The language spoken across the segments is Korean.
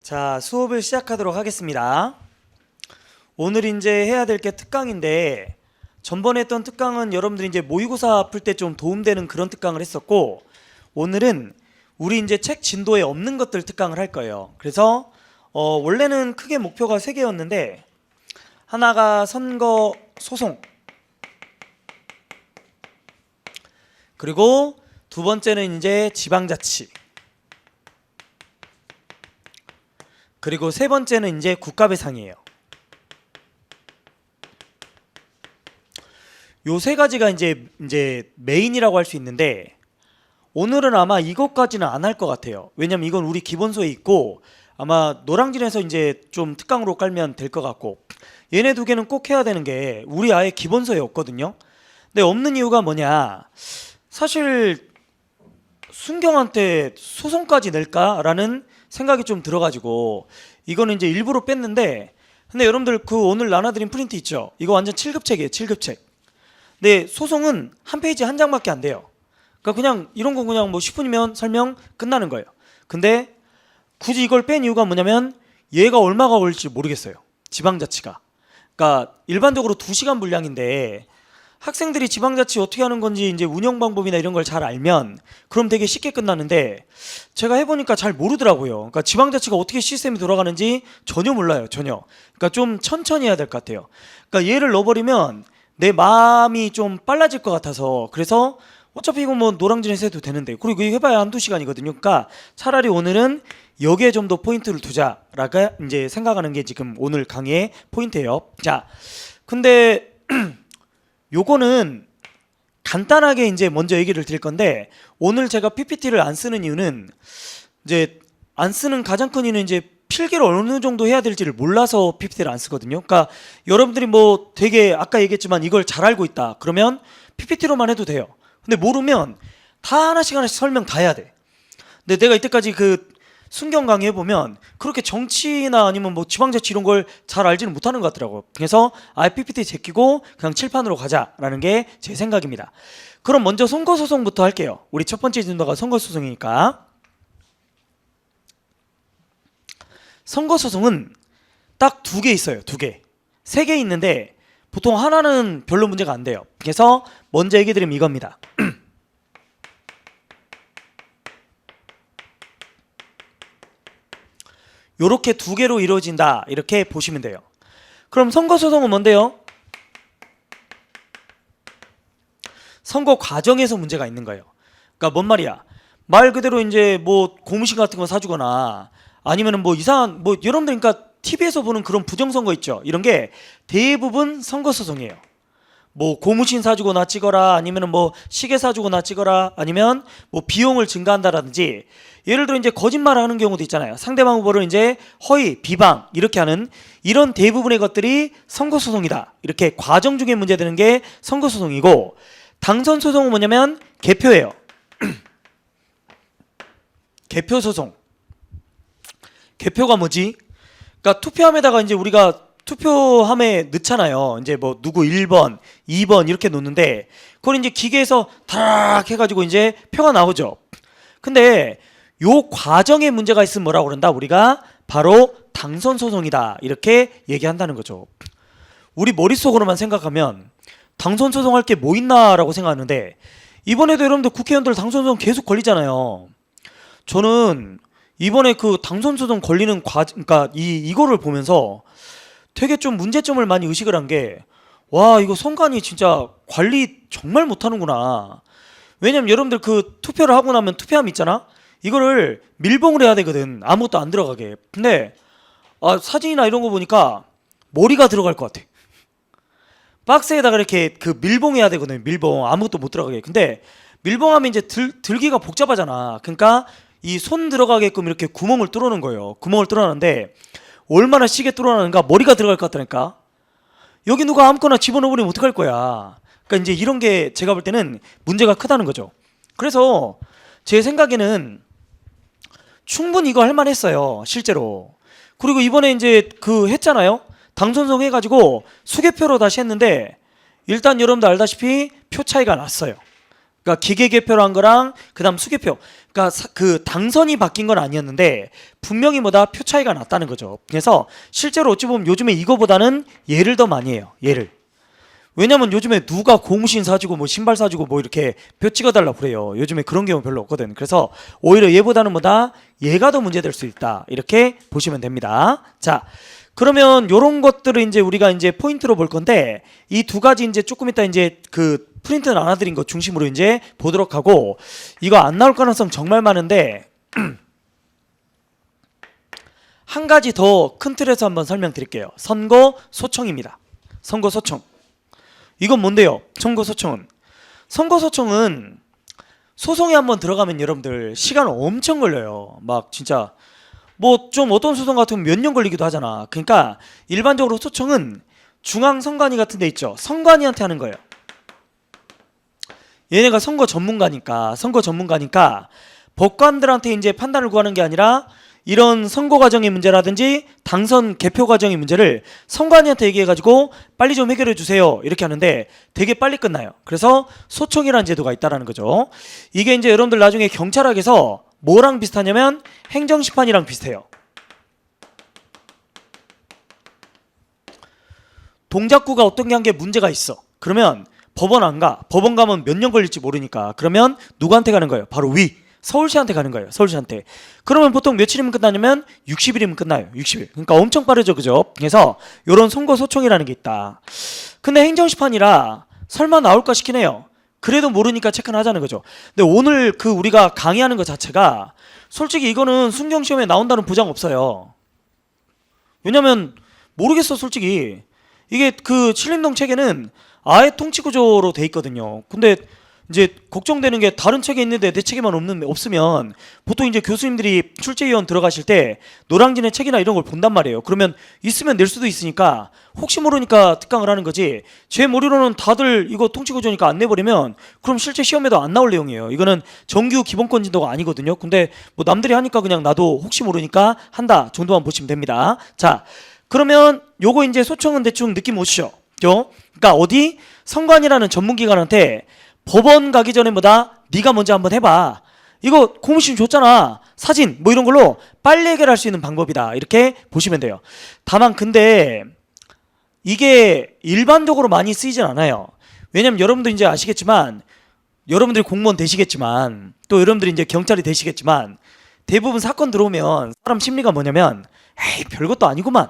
자, 수업을 시작하도록 하겠습니다. 오늘 이제 해야 될 게 특강인데, 전번에 했던 특강은 여러분들이 이제 모의고사 풀 때 좀 도움되는 그런 특강을 했었고, 오늘은 우리 이제 책 진도에 없는 것들 특강을 할 거예요. 그래서 원래는 크게 목표가 3개였는데, 하나가 선거 소송, 그리고 두 번째는 이제 지방자치, 그리고 세 번째는 이제 국가배상이에요. 요 세 가지가 이제 메인이라고 할 수 있는데, 오늘은 아마 이것까지는 안 할 것 같아요. 왜냐면 이건 우리 기본서에 있고, 아마 노량진에서 이제 좀 특강으로 깔면 될 것 같고, 얘네 두 개는 꼭 해야 되는 게 우리 아예 기본서에 없거든요. 근데 없는 이유가 뭐냐, 사실 순경한테 소송까지 낼까라는 생각이 좀 들어가지고 이거는 이제 일부러 뺐는데, 근데 여러분들 그 오늘 나눠드린 프린트 있죠? 이거 완전 7급책이에요. 7급책. 근데 소송은 한 페이지 한 장밖에 안 돼요. 그러니까 그냥 이런 거 그냥 뭐 10분이면 설명 끝나는 거예요. 근데 굳이 이걸 뺀 이유가 뭐냐면 얘가 얼마가 걸릴지 모르겠어요. 지방자치가. 그러니까 일반적으로 2시간 분량인데 학생들이 지방자치 어떻게 하는 건지 이제 운영 방법이나 이런 걸 잘 알면 그럼 되게 쉽게 끝나는데, 제가 해보니까 잘 모르더라고요. 그러니까 지방자치가 어떻게 시스템이 돌아가는지 전혀 몰라요. 전혀. 그러니까 좀 천천히 해야 될 것 같아요. 그러니까 얘를 넣어버리면 내 마음이 좀 빨라질 것 같아서, 그래서 어차피 이거 뭐 노량진에서 해도 되는데, 그리고 이거 해봐야 한두 시간이거든요. 그러니까 차라리 오늘은 여기에 좀 더 포인트를 두자라고 이제 생각하는 게 지금 오늘 강의의 포인트예요. 자, 근데 요거는 간단하게 이제 먼저 얘기를 드릴 건데, 오늘 제가 PPT를 안 쓰는 이유는, 이제 안 쓰는 가장 큰 이유는 이제 필기를 어느 정도 해야 될지를 몰라서 PPT를 안 쓰거든요. 그러니까 여러분들이 뭐 되게 아까 얘기했지만 이걸 잘 알고 있다 그러면 PPT로만 해도 돼요. 근데 모르면 다 하나씩 설명 다 해야 돼. 근데 내가 이때까지 그 순경 강의 해보면 그렇게 정치나 아니면 뭐 지방자치 이런 걸 잘 알지는 못하는 것 같더라고요. 그래서 아예 PPT 제끼고 그냥 칠판으로 가자라는 게 제 생각입니다. 그럼 먼저 선거소송부터 할게요. 우리 첫 번째 진도가 선거소송이니까. 선거소송은 딱 2개 있어요. 2개. 3개 있는데 보통 하나는 별로 문제가 안 돼요. 그래서 먼저 얘기 드리면 이겁니다. 요렇게 2개로 이루어진다, 이렇게 보시면 돼요. 그럼 선거소송은 뭔데요? 선거 과정에서 문제가 있는 거예요. 그러니까 뭔 말이야, 말 그대로 이제 뭐 고무신 같은 거 사주거나 아니면은 뭐 이상한 뭐 여러분들 그러니까 TV에서 보는 그런 부정선거 있죠. 이런 게 대부분 선거소송이에요. 뭐 고무신 사주거나 찍어라, 아니면은 뭐 시계 사주거나 찍어라, 아니면 뭐 비용을 증가한다라든지, 예를 들어 이제 거짓말을 하는 경우도 있잖아요. 상대방 후보를 이제 허위, 비방 이렇게 하는 이런 대부분의 것들이 선거소송이다. 이렇게 과정 중에 문제되는 게 선거소송이고, 당선소송은 뭐냐면 개표예요. 개표소송. 개표가 뭐지? 그러니까 투표함에다가 이제 우리가 투표함에 넣잖아요. 이제 뭐 누구 1번, 2번 이렇게 놓는데, 그걸 이제 기계에서 다락 해가지고 이제 표가 나오죠. 근데 요 과정에 문제가 있으면 뭐라고 그런다? 우리가 바로 당선소송이다, 이렇게 얘기한다는 거죠. 우리 머릿속으로만 생각하면 당선소송 할 게 뭐 있나 라고 생각하는데, 이번에도 여러분들 국회의원들 당선소송 계속 걸리잖아요. 저는 이번에 그 당선소송 걸리는 그러니까 이거를 보면서 되게 좀 문제점을 많이 의식을 한 게, 와, 이거 선관위 진짜 관리 정말 못하는구나. 왜냐면 여러분들 그 투표를 하고 나면 투표함 있잖아? 이거를 밀봉을 해야 되거든. 아무것도 안 들어가게. 근데 사진이나 이런 거 보니까 머리가 들어갈 것 같아. 박스에다가 이렇게 그 밀봉해야 되거든. 밀봉. 아무것도 못 들어가게. 근데 밀봉하면 이제 들기가 복잡하잖아. 그러니까 이 손 들어가게끔 이렇게 구멍을 뚫어놓은 거예요. 구멍을 뚫어놨는데 얼마나 시계 뚫어놨는가, 머리가 들어갈 것 같다니까. 여기 누가 아무거나 집어넣어버리면 어떡할 거야. 그러니까 이제 이런 게 제가 볼 때는 문제가 크다는 거죠. 그래서 제 생각에는 충분히 이거 할 만했어요, 실제로. 그리고 이번에 이제 그 했잖아요. 당선소송 해가지고 수개표로 다시 했는데, 일단 여러분들 알다시피 표 차이가 났어요. 그러니까 기계 개표로 한 거랑 그다음 수개표. 그러니까 그 당선이 바뀐 건 아니었는데 분명히 뭐다 표 차이가 났다는 거죠. 그래서 실제로 어찌 보면 요즘에 이거보다는 얘를 더 많이 해요. 얘를. 왜냐면 요즘에 누가 고무신 사주고 뭐 신발 사주고 뭐 이렇게 표 찍어달라고 그래요. 요즘에 그런 경우 별로 없거든. 그래서 오히려 얘보다는 뭐다 얘가 더 문제될 수 있다. 이렇게 보시면 됩니다. 자, 그러면 요런 것들을 이제 우리가 이제 포인트로 볼 건데 이 두 가지 이제 조금 이따 이제 그 프린트 나눠드린 거 중심으로 이제 보도록 하고 이거 안 나올 가능성 정말 많은데 한 가지 더 큰 틀에서 한번 설명드릴게요. 선거 소청입니다. 선거 소청. 이건 뭔데요? 선거 소청은 소송에 한번 들어가면 여러분들 시간 엄청 걸려요. 막 진짜 뭐 좀 어떤 소송 같으면 몇 년 걸리기도 하잖아. 그러니까 일반적으로 소청은 중앙선관위 같은 데 있죠. 선관위한테 하는 거예요. 얘네가 선거 전문가니까 법관들한테 이제 판단을 구하는 게 아니라 이런 선거 과정의 문제라든지 당선 개표 과정의 문제를 선관위한테 얘기해가지고 빨리 좀 해결해 주세요 이렇게 하는데 되게 빨리 끝나요. 그래서 소청이라는 제도가 있다라는 거죠. 이게 이제 여러분들 나중에 경찰학에서 뭐랑 비슷하냐면 행정심판이랑 비슷해요. 동작구가 어떤 게 한 게 문제가 있어. 그러면 법원 안 가. 법원 가면 몇 년 걸릴지 모르니까. 그러면 누구한테 가는 거예요? 바로 서울시한테 가는 거예요. 서울시한테. 그러면 보통 며칠이면 끝나냐면 60일이면 끝나요. 60일. 그러니까 엄청 빠르죠. 그죠? 그래서 요런 선거 소청이라는 게 있다. 근데 행정심판이라 설마 나올까 싶긴 해요. 그래도 모르니까 체크는 하자는 거죠. 근데 오늘 그 우리가 강의하는 것 자체가 솔직히 이거는 순경시험에 나온다는 보장 없어요. 왜냐면 모르겠어 솔직히. 이게 그 신림동 책에는 아예 통치구조로 돼 있거든요. 근데 이제 걱정되는 게 다른 책에 있는데 내 책에만 없으면 보통 이제 교수님들이 출제위원 들어가실 때 노량진의 책이나 이런 걸 본단 말이에요. 그러면 있으면 낼 수도 있으니까 혹시 모르니까 특강을 하는 거지. 제 머리로는 다들 이거 통치구조니까 안 내버리면 그럼 실제 시험에도 안 나올 내용이에요. 이거는 정규 기본권 진도가 아니거든요. 근데 뭐 남들이 하니까 그냥 나도 혹시 모르니까 한다 정도만 보시면 됩니다. 자, 그러면 요거 이제 소청은 대충 느낌 오시죠? 그러니까 어디 선관이라는 전문기관한테 법원 가기 전에 뭐다 네가 먼저 한번 해봐. 이거 고무신 줬잖아. 사진 뭐 이런 걸로 빨리 해결할 수 있는 방법이다. 이렇게 보시면 돼요. 다만 근데 이게 일반적으로 많이 쓰이진 않아요. 왜냐면 여러분들 이제 아시겠지만 여러분들이 공무원 되시겠지만 또 여러분들이 이제 경찰이 되시겠지만 대부분 사건 들어오면 사람 심리가 뭐냐면 에이 별것도 아니구만.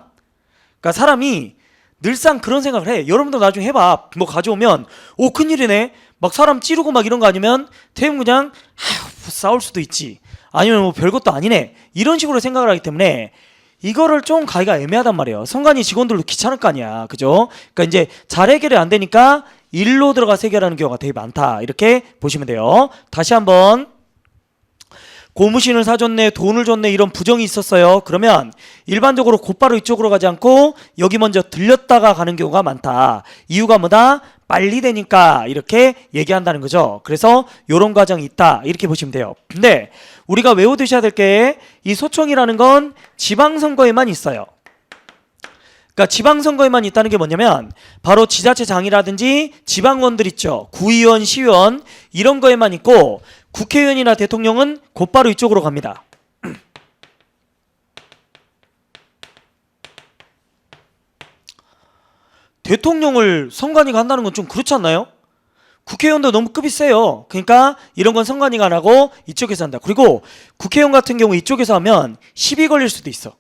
그러니까 사람이 늘상 그런 생각을 해. 여러분도 나중에 해봐. 뭐 가져오면 오 큰일이네. 막 사람 찌르고 막 이런 거 아니면 대부분 그냥 뭐 싸울 수도 있지. 아니면 뭐 별것도 아니네. 이런 식으로 생각을 하기 때문에 이거를 좀 가기가 애매하단 말이에요. 선관위 직원들도 귀찮을 거 아니야. 그죠? 그러니까 이제 잘 해결이 안 되니까 일로 들어가서 해결하는 경우가 되게 많다. 이렇게 보시면 돼요. 다시 한번 고무신을 사줬네, 돈을 줬네 이런 부정이 있었어요. 그러면 일반적으로 곧바로 이쪽으로 가지 않고 여기 먼저 들렸다가 가는 경우가 많다. 이유가 뭐다? 빨리 되니까 이렇게 얘기한다는 거죠. 그래서 이런 과정이 있다. 이렇게 보시면 돼요. 근데 우리가 외워두셔야 될 게 이 소청이라는 건 지방선거에만 있어요. 그러니까 지방선거에만 있다는 게 뭐냐면 바로 지자체장이라든지 지방원들 있죠. 구의원, 시의원 이런 거에만 있고 국회의원이나 대통령은 곧바로 이쪽으로 갑니다. 대통령을 선관위가 한다는 건 좀 그렇지 않나요? 국회의원도 너무 급이 세요. 그러니까 이런 건 선관위가 안 하고 이쪽에서 한다. 그리고 국회의원 같은 경우 이쪽에서 하면 시비 걸릴 수도 있어.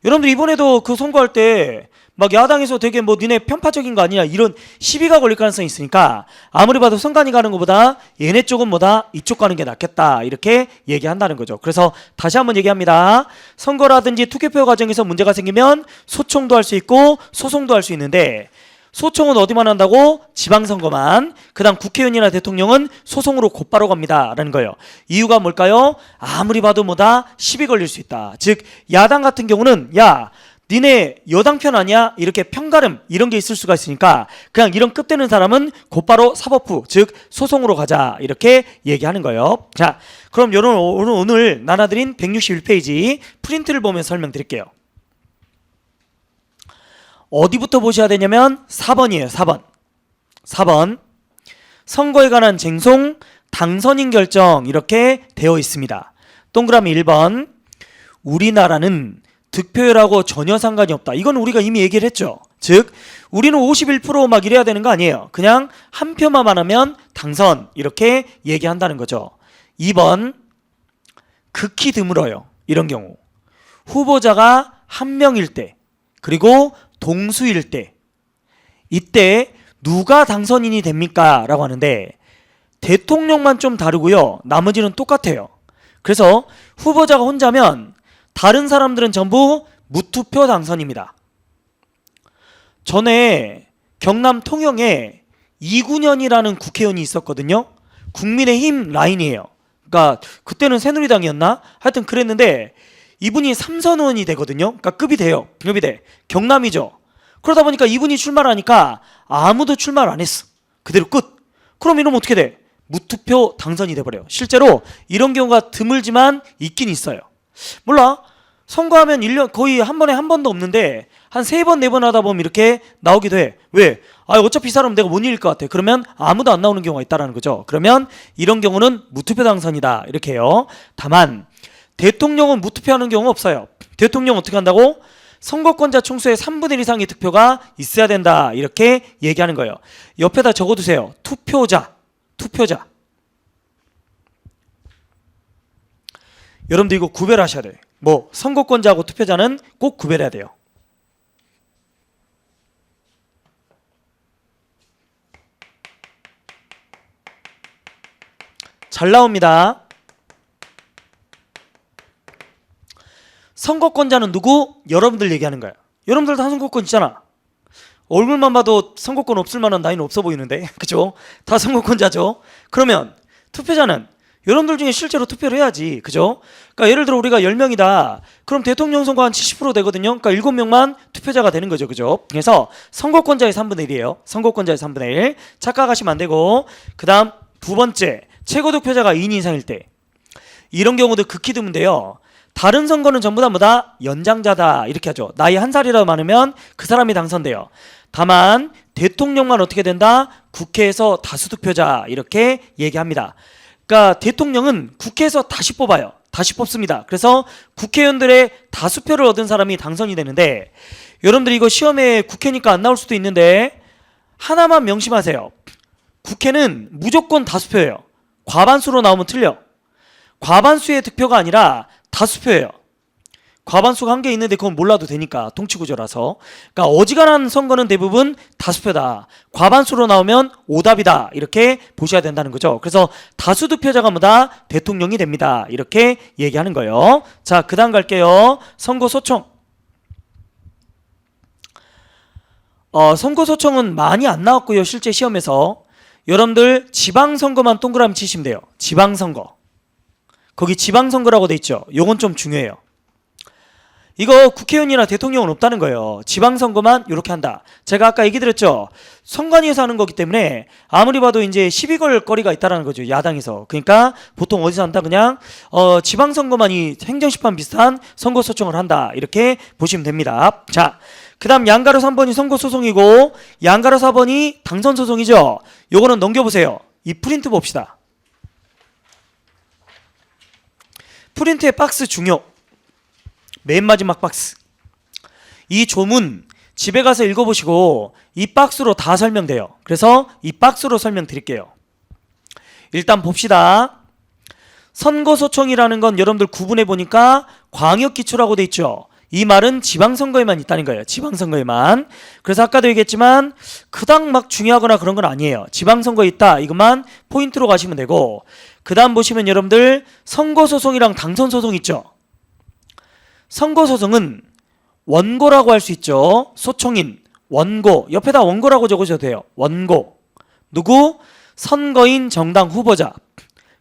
여러분들 이번에도 그 선거할 때 막 야당에서 되게 뭐 니네 편파적인 거 아니냐 이런 시비가 걸릴 가능성이 있으니까 아무리 봐도 선관위 가는 것보다 얘네 쪽은 뭐다 이쪽 가는 게 낫겠다 이렇게 얘기한다는 거죠. 그래서 다시 한번 얘기합니다. 선거라든지 투개표 과정에서 문제가 생기면 소청도 할 수 있고 소송도 할 수 있는데 소청은 어디만 한다고? 지방선거만. 그 다음 국회의원이나 대통령은 소송으로 곧바로 갑니다 라는 거예요. 이유가 뭘까요? 아무리 봐도 뭐다 시비 걸릴 수 있다. 즉 야당 같은 경우는 야 니네 여당 편 아니야? 이렇게 편가름 이런 게 있을 수가 있으니까 그냥 이런 급 되는 사람은 곧바로 사법부 즉 소송으로 가자 이렇게 얘기하는 거예요. 자, 그럼 여러분 오늘 나눠드린 161페이지 프린트를 보면서 설명드릴게요. 어디부터 보셔야 되냐면 4번이에요. 4번 선거에 관한 쟁송, 당선인 결정 이렇게 되어 있습니다. 동그라미 1번 우리나라는 득표율하고 전혀 상관이 없다. 이건 우리가 이미 얘기를 했죠. 즉 우리는 51% 이래야 되는 거 아니에요. 그냥 한 표만 하면 당선 이렇게 얘기한다는 거죠. 2번 극히 드물어요. 이런 경우 후보자가 한 명일 때 그리고 동수일 때 이때 누가 당선인이 됩니까? 라고 하는데 대통령만 좀 다르고요. 나머지는 똑같아요. 그래서 후보자가 혼자면 다른 사람들은 전부 무투표 당선입니다. 전에 경남 통영에 이군현이라는 국회의원이 있었거든요. 국민의힘 라인이에요. 그러니까 그때는 새누리당이었나? 하여튼 그랬는데 이분이 3선 의원이 되거든요. 그러니까 급이 돼요. 급이 돼. 경남이죠. 그러다 보니까 이분이 출마를 하니까 아무도 출마를 안 했어. 그대로 끝. 그럼 이러면 어떻게 돼? 무투표 당선이 돼버려요. 실제로 이런 경우가 드물지만 있긴 있어요. 몰라. 선거하면 1년 거의 한 번에 한 번도 없는데 한 3번 4번 하다 보면 이렇게 나오기도 해. 왜? 어차피 이 사람은 내가 못 이길 것 같아. 그러면 아무도 안 나오는 경우가 있다는 거죠. 그러면 이런 경우는 무투표 당선이다 이렇게 해요. 다만 대통령은 무투표하는 경우가 없어요. 대통령 어떻게 한다고? 선거권자 총수의 3분의 1 이상의 득표가 있어야 된다 이렇게 얘기하는 거예요. 옆에다 적어두세요. 투표자. 여러분들 이거 구별하셔야 돼요. 선거권자하고 투표자는 꼭 구별해야 돼요. 잘 나옵니다. 선거권자는 누구? 여러분들 얘기하는 거예요. 여러분들 다 선거권 있잖아. 얼굴만 봐도 선거권 없을 만한 나이는 없어 보이는데 그죠? 다 선거권자죠. 그러면 투표자는 여러분들 중에 실제로 투표를 해야지. 그죠? 그러니까 예를 들어 우리가 10명이다. 그럼 대통령 선거 한 70% 되거든요. 그러니까 7명만 투표자가 되는 거죠. 그죠? 그래서 선거권자의 3분의 1이에요. 선거권자의 3분의 1. 착각하시면 안 되고 그 다음 두 번째 최고 득표자가 2인 이상일 때 이런 경우도 극히 드문데요. 다른 선거는 전부 다 뭐다? 연장자다 이렇게 하죠. 나이 한 살이라도 많으면 그 사람이 당선돼요. 다만 대통령만 어떻게 된다? 국회에서 다수득표자 이렇게 얘기합니다. 그러니까 대통령은 국회에서 다시 뽑아요. 다시 뽑습니다. 그래서 국회의원들의 다수표를 얻은 사람이 당선이 되는데 여러분들 이거 시험에 국회니까 안 나올 수도 있는데 하나만 명심하세요. 국회는 무조건 다수표예요. 과반수로 나오면 틀려. 과반수의 득표가 아니라 다수표예요. 과반수가 한 개 있는데 그건 몰라도 되니까 통치구조라서. 그러니까 어지간한 선거는 대부분 다수표다. 과반수로 나오면 오답이다. 이렇게 보셔야 된다는 거죠. 그래서 다수득표자가 뭐다? 대통령이 됩니다. 이렇게 얘기하는 거예요. 자, 그 다음 갈게요. 선거소총. 선거소총은 많이 안 나왔고요. 실제 시험에서. 여러분들 지방선거만 동그라미 치시면 돼요. 지방선거. 거기 지방선거라고 돼 있죠. 요건 좀 중요해요. 이거 국회의원이나 대통령은 없다는 거예요. 지방선거만 이렇게 한다. 제가 아까 얘기 드렸죠. 선관위에서 하는 거기 때문에 아무리 봐도 이제 시비 걸 거리가 있다는 거죠. 야당에서. 그러니까 보통 어디서 한다? 그냥 지방선거만이 행정심판 비슷한 선거소총을 한다. 이렇게 보시면 됩니다. 자, 그 다음 양가로 3번이 선거소송이고 양가로 4번이 당선소송이죠. 요거는 넘겨보세요. 이 프린트 봅시다. 프린트의 박스 중요. 맨 마지막 박스. 이 조문 집에 가서 읽어보시고 이 박스로 다 설명돼요. 그래서 이 박스로 설명드릴게요. 일단 봅시다. 선거소총이라는 건 여러분들 구분해 보니까 광역기초라고 돼 있죠. 이 말은 지방선거에만 있다는 거예요. 지방선거에만. 그래서 아까도 얘기했지만 그닥 막 중요하거나 그런 건 아니에요. 지방선거에 있다. 이것만 포인트로 가시면 되고 그 다음 보시면 여러분들 선거소송이랑 당선소송 있죠. 선거소송은 원고라고 할 수 있죠. 소총인, 원고. 옆에다 원고라고 적으셔도 돼요. 원고. 누구? 선거인 정당 후보자.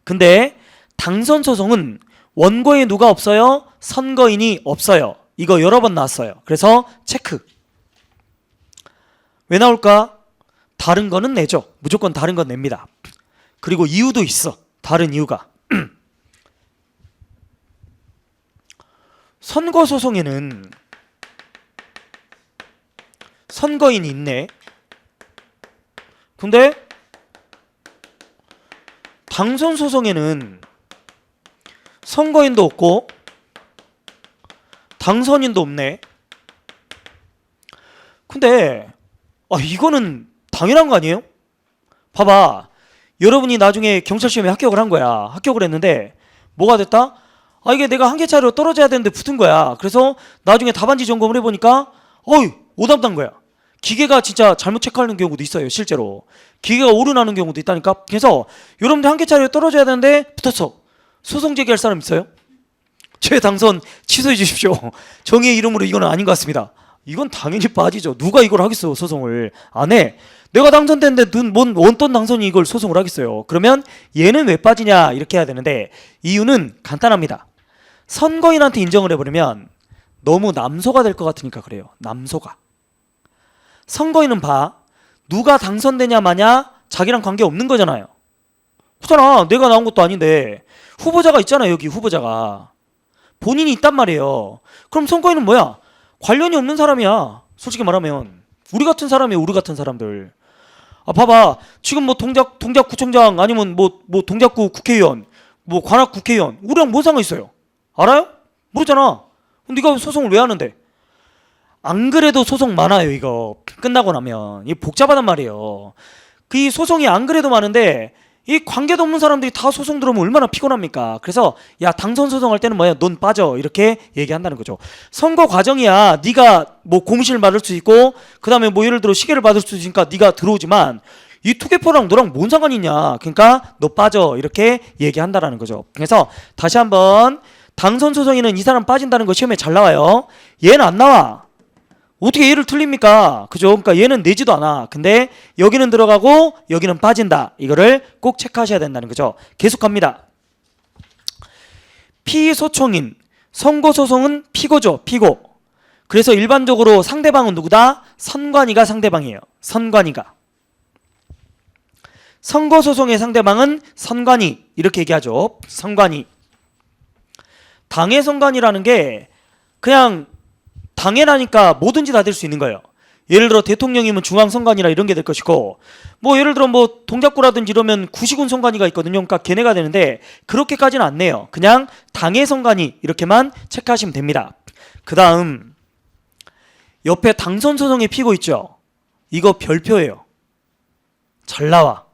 근데 당선소송은 원고에 누가 없어요? 선거인이 없어요. 이거 여러 번 나왔어요. 그래서 체크. 왜 나올까? 다른 거는 내죠. 무조건 다른 건 냅니다. 그리고 이유도 있어. 다른 이유가. 선거소송에는 선거인이 있네. 근데 당선 소송에는 선거인도 없고 당선인도 없네. 근데 이거는 당연한 거 아니에요? 봐봐. 여러분이 나중에 경찰 시험에 합격을 한 거야. 합격을 했는데 뭐가 됐다? 이게 내가 한 개 차이로 떨어져야 되는데 붙은 거야. 그래서 나중에 답안지 점검을 해보니까 오답 난 거야. 기계가 진짜 잘못 체크하는 경우도 있어요. 실제로 기계가 오류나는 경우도 있다니까. 그래서 여러분들 한 개 차이로 떨어져야 되는데 붙었어. 소송 제기할 사람 있어요? 제 당선 취소해 주십시오. 정의의 이름으로 이거는 아닌 것 같습니다. 이건 당연히 빠지죠. 누가 이걸 하겠어. 소송을 안 해. 내가 당선됐는데 어떤 당선이 이걸 소송을 하겠어요. 그러면 얘는 왜 빠지냐 이렇게 해야 되는데 이유는 간단합니다. 선거인한테 인정을 해버리면 너무 남소가 될 것 같으니까 그래요. 남소가. 선거인은 봐. 누가 당선되냐 마냐 자기랑 관계없는 거잖아요. 그렇잖아. 내가 나온 것도 아닌데 후보자가 있잖아. 여기 후보자가 본인이 있단 말이에요. 그럼 선거인은 뭐야? 관련이 없는 사람이야. 솔직히 말하면 우리 같은 사람이에요. 우리 같은 사람들. 봐봐. 지금 뭐 동작구청장 아니면 뭐 동작구 국회의원 뭐 관악 국회의원 우리랑 뭔 상관 있어요? 알아요? 모르잖아. 네가 소송을 왜 하는데? 안 그래도 소송 많아요. 이거 끝나고 나면 이 복잡하단 말이에요. 이 소송이 안 그래도 많은데 이 관계도 없는 사람들이 다 소송 들어오면 얼마나 피곤합니까? 그래서 야 당선 소송할 때는 뭐야? 넌 빠져 이렇게 얘기한다는 거죠. 선거 과정이야. 네가 뭐 공실 받을 수 있고 그 다음에 뭐 예를 들어 시계를 받을 수 있으니까 네가 들어오지만 이 투개표랑 너랑 뭔 상관이 있냐? 그러니까 너 빠져 이렇게 얘기한다라는 거죠. 그래서 다시 한번 당선 소송에는 이 사람 빠진다는 거 시험에 잘 나와요. 얘는 안 나와. 어떻게 얘를 틀립니까? 그죠? 그러니까 얘는 내지도 않아. 근데 여기는 들어가고 여기는 빠진다. 이거를 꼭 체크하셔야 된다는 거죠. 계속합니다. 피소총인 선거소송은 피고죠. 피고. 그래서 일반적으로 상대방은 누구다? 선관위가 상대방이에요. 선관위가. 선거소송의 상대방은 선관위 이렇게 얘기하죠. 선관위. 당의 선관위라는 게 그냥 당연하니까 뭐든지 다 될 수 있는 거예요. 예를 들어 대통령이면 중앙선관위라 이런 게 될 것이고 뭐 예를 들어 뭐 동작구라든지 이러면 구시군 선관위가 있거든요. 그러니까 걔네가 되는데 그렇게까지는 안 내요. 그냥 당의 선관위 이렇게만 체크하시면 됩니다. 그 다음 옆에 당선 소송의 피고 있죠. 이거 별표예요. 잘 나와.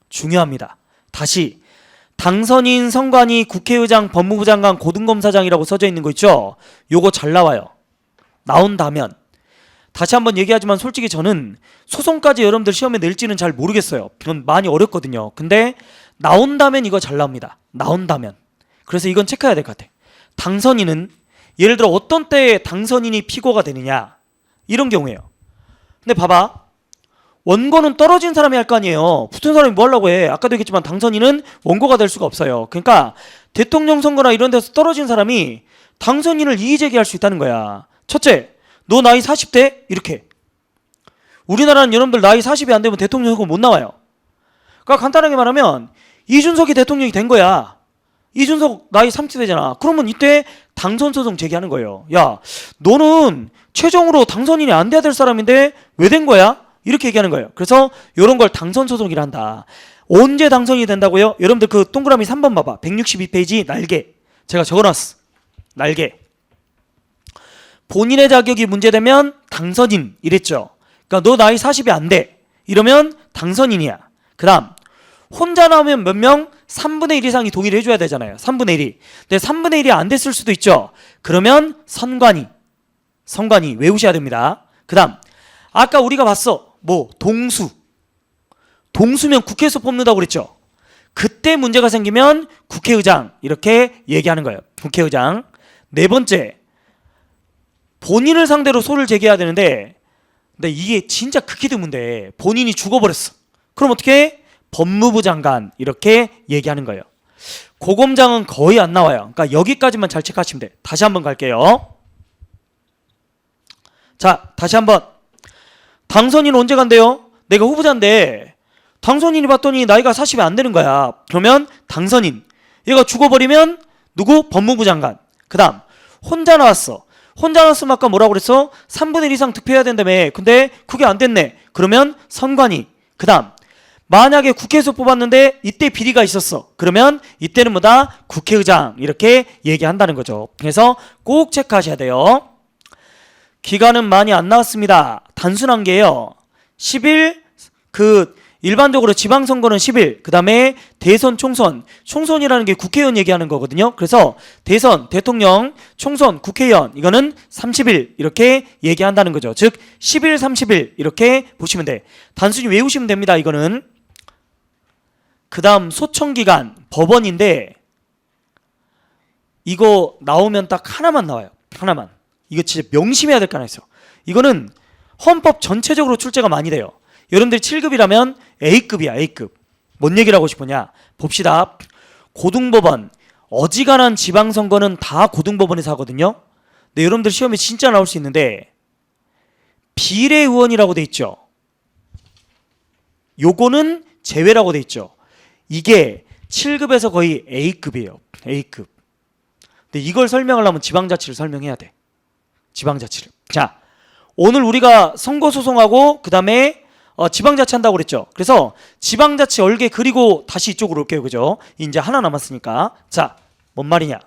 중요합니다. 다시 당선인, 선관위, 국회의장, 법무부 장관, 고등검사장이라고 써져 있는 거 있죠. 요거 잘 나와요. 나온다면. 다시 한번 얘기하지만 솔직히 저는 소송까지 여러분들 시험에 낼지는 잘 모르겠어요. 그건 많이 어렵거든요. 근데 나온다면 이거 잘 나옵니다. 나온다면. 그래서 이건 체크해야 될 것 같아. 당선인은 예를 들어 어떤 때에 당선인이 피고가 되느냐 이런 경우예요. 근데 봐봐. 원고는 떨어진 사람이 할 거 아니에요. 붙은 사람이 뭐 하려고 해. 아까도 얘기했지만 당선인은 원고가 될 수가 없어요. 그러니까 대통령 선거나 이런 데서 떨어진 사람이 당선인을 이의제기할 수 있다는 거야. 첫째, 너 나이 40대? 이렇게. 우리나라는 여러분들 나이 40이 안 되면 대통령 선거 못 나와요. 그러니까 간단하게 말하면 이준석이 대통령이 된 거야. 이준석 나이 30대잖아. 그러면 이때 당선 소송 제기하는 거예요. 야, 너는 최종으로 당선인이 안 돼야 될 사람인데 왜 된 거야? 이렇게 얘기하는 거예요. 그래서 이런 걸 당선 소송이라 한다. 언제 당선이 된다고요? 여러분들 그 동그라미 3번 봐봐. 162페이지 날개. 제가 적어놨어. 날개. 본인의 자격이 문제되면 당선인 이랬죠. 그러니까 너 나이 40이 안 돼. 이러면 당선인이야. 그 다음 혼자 나오면 몇 명? 3분의 1 이상이 동의를 해줘야 되잖아요. 3분의 1이. 근데 3분의 1이 안 됐을 수도 있죠. 그러면 선관위. 선관위 외우셔야 됩니다. 그 다음 아까 우리가 봤어. 뭐 동수. 동수면 국회에서 뽑는다고 그랬죠. 그때 문제가 생기면 국회의장 이렇게 얘기하는 거예요. 국회의장. 네 번째, 본인을 상대로 소를 제기해야 되는데 근데 이게 진짜 극히 드문데 본인이 죽어버렸어. 그럼 어떻게 해? 법무부 장관 이렇게 얘기하는 거예요. 고검장은 거의 안 나와요. 그러니까 여기까지만 잘 체크하시면 돼. 다시 한번 갈게요. 자, 다시 한번. 당선인 언제 간대요? 내가 후보자인데 당선인이 봤더니 나이가 40이 안 되는 거야. 그러면 당선인. 얘가 죽어버리면 누구? 법무부 장관. 그 다음 혼자 나왔어. 혼자 나왔으면 아까 뭐라고 그랬어? 3분의 1 이상 득표해야 된다며. 근데 그게 안 됐네. 그러면 선관위. 그 다음 만약에 국회에서 뽑았는데 이때 비리가 있었어. 그러면 이때는 뭐다? 국회의장 이렇게 얘기한다는 거죠. 그래서 꼭 체크하셔야 돼요. 기간은 많이 안 나왔습니다. 단순한 게요. 10일 일반적으로 지방선거는 10일, 그 다음에 대선, 총선이라는 게 국회의원 얘기하는 거거든요. 그래서 대선, 대통령, 총선, 국회의원 이거는 30일 이렇게 얘기한다는 거죠. 즉 10일, 30일 이렇게 보시면 돼. 단순히 외우시면 됩니다. 이거는. 그 다음 소청기간, 법원인데 이거 나오면 딱 하나만 나와요. 하나만. 이거 진짜 명심해야 될 거 하나 있어. 이거는 헌법 전체적으로 출제가 많이 돼요. 여러분들이 7급이라면 A급이야. A급. 뭔 얘기를 하고 싶으냐? 봅시다. 고등법원, 어지간한 지방선거는 다 고등법원에서 하거든요. 근데 여러분들 시험에 진짜 나올 수 있는데 비례의원이라고 돼 있죠. 요거는 제외라고 돼 있죠. 이게 7급에서 거의 A급이에요. A급. 근데 이걸 설명하려면 지방자치를 설명해야 돼. 지방자치를. 자, 오늘 우리가 선거소송하고 그 다음에 지방자치 한다고 그랬죠. 그래서 지방자치 얼개 그리고 다시 이쪽으로 올게요. 그죠? 이제 하나 남았으니까. 자, 뭔 말이냐?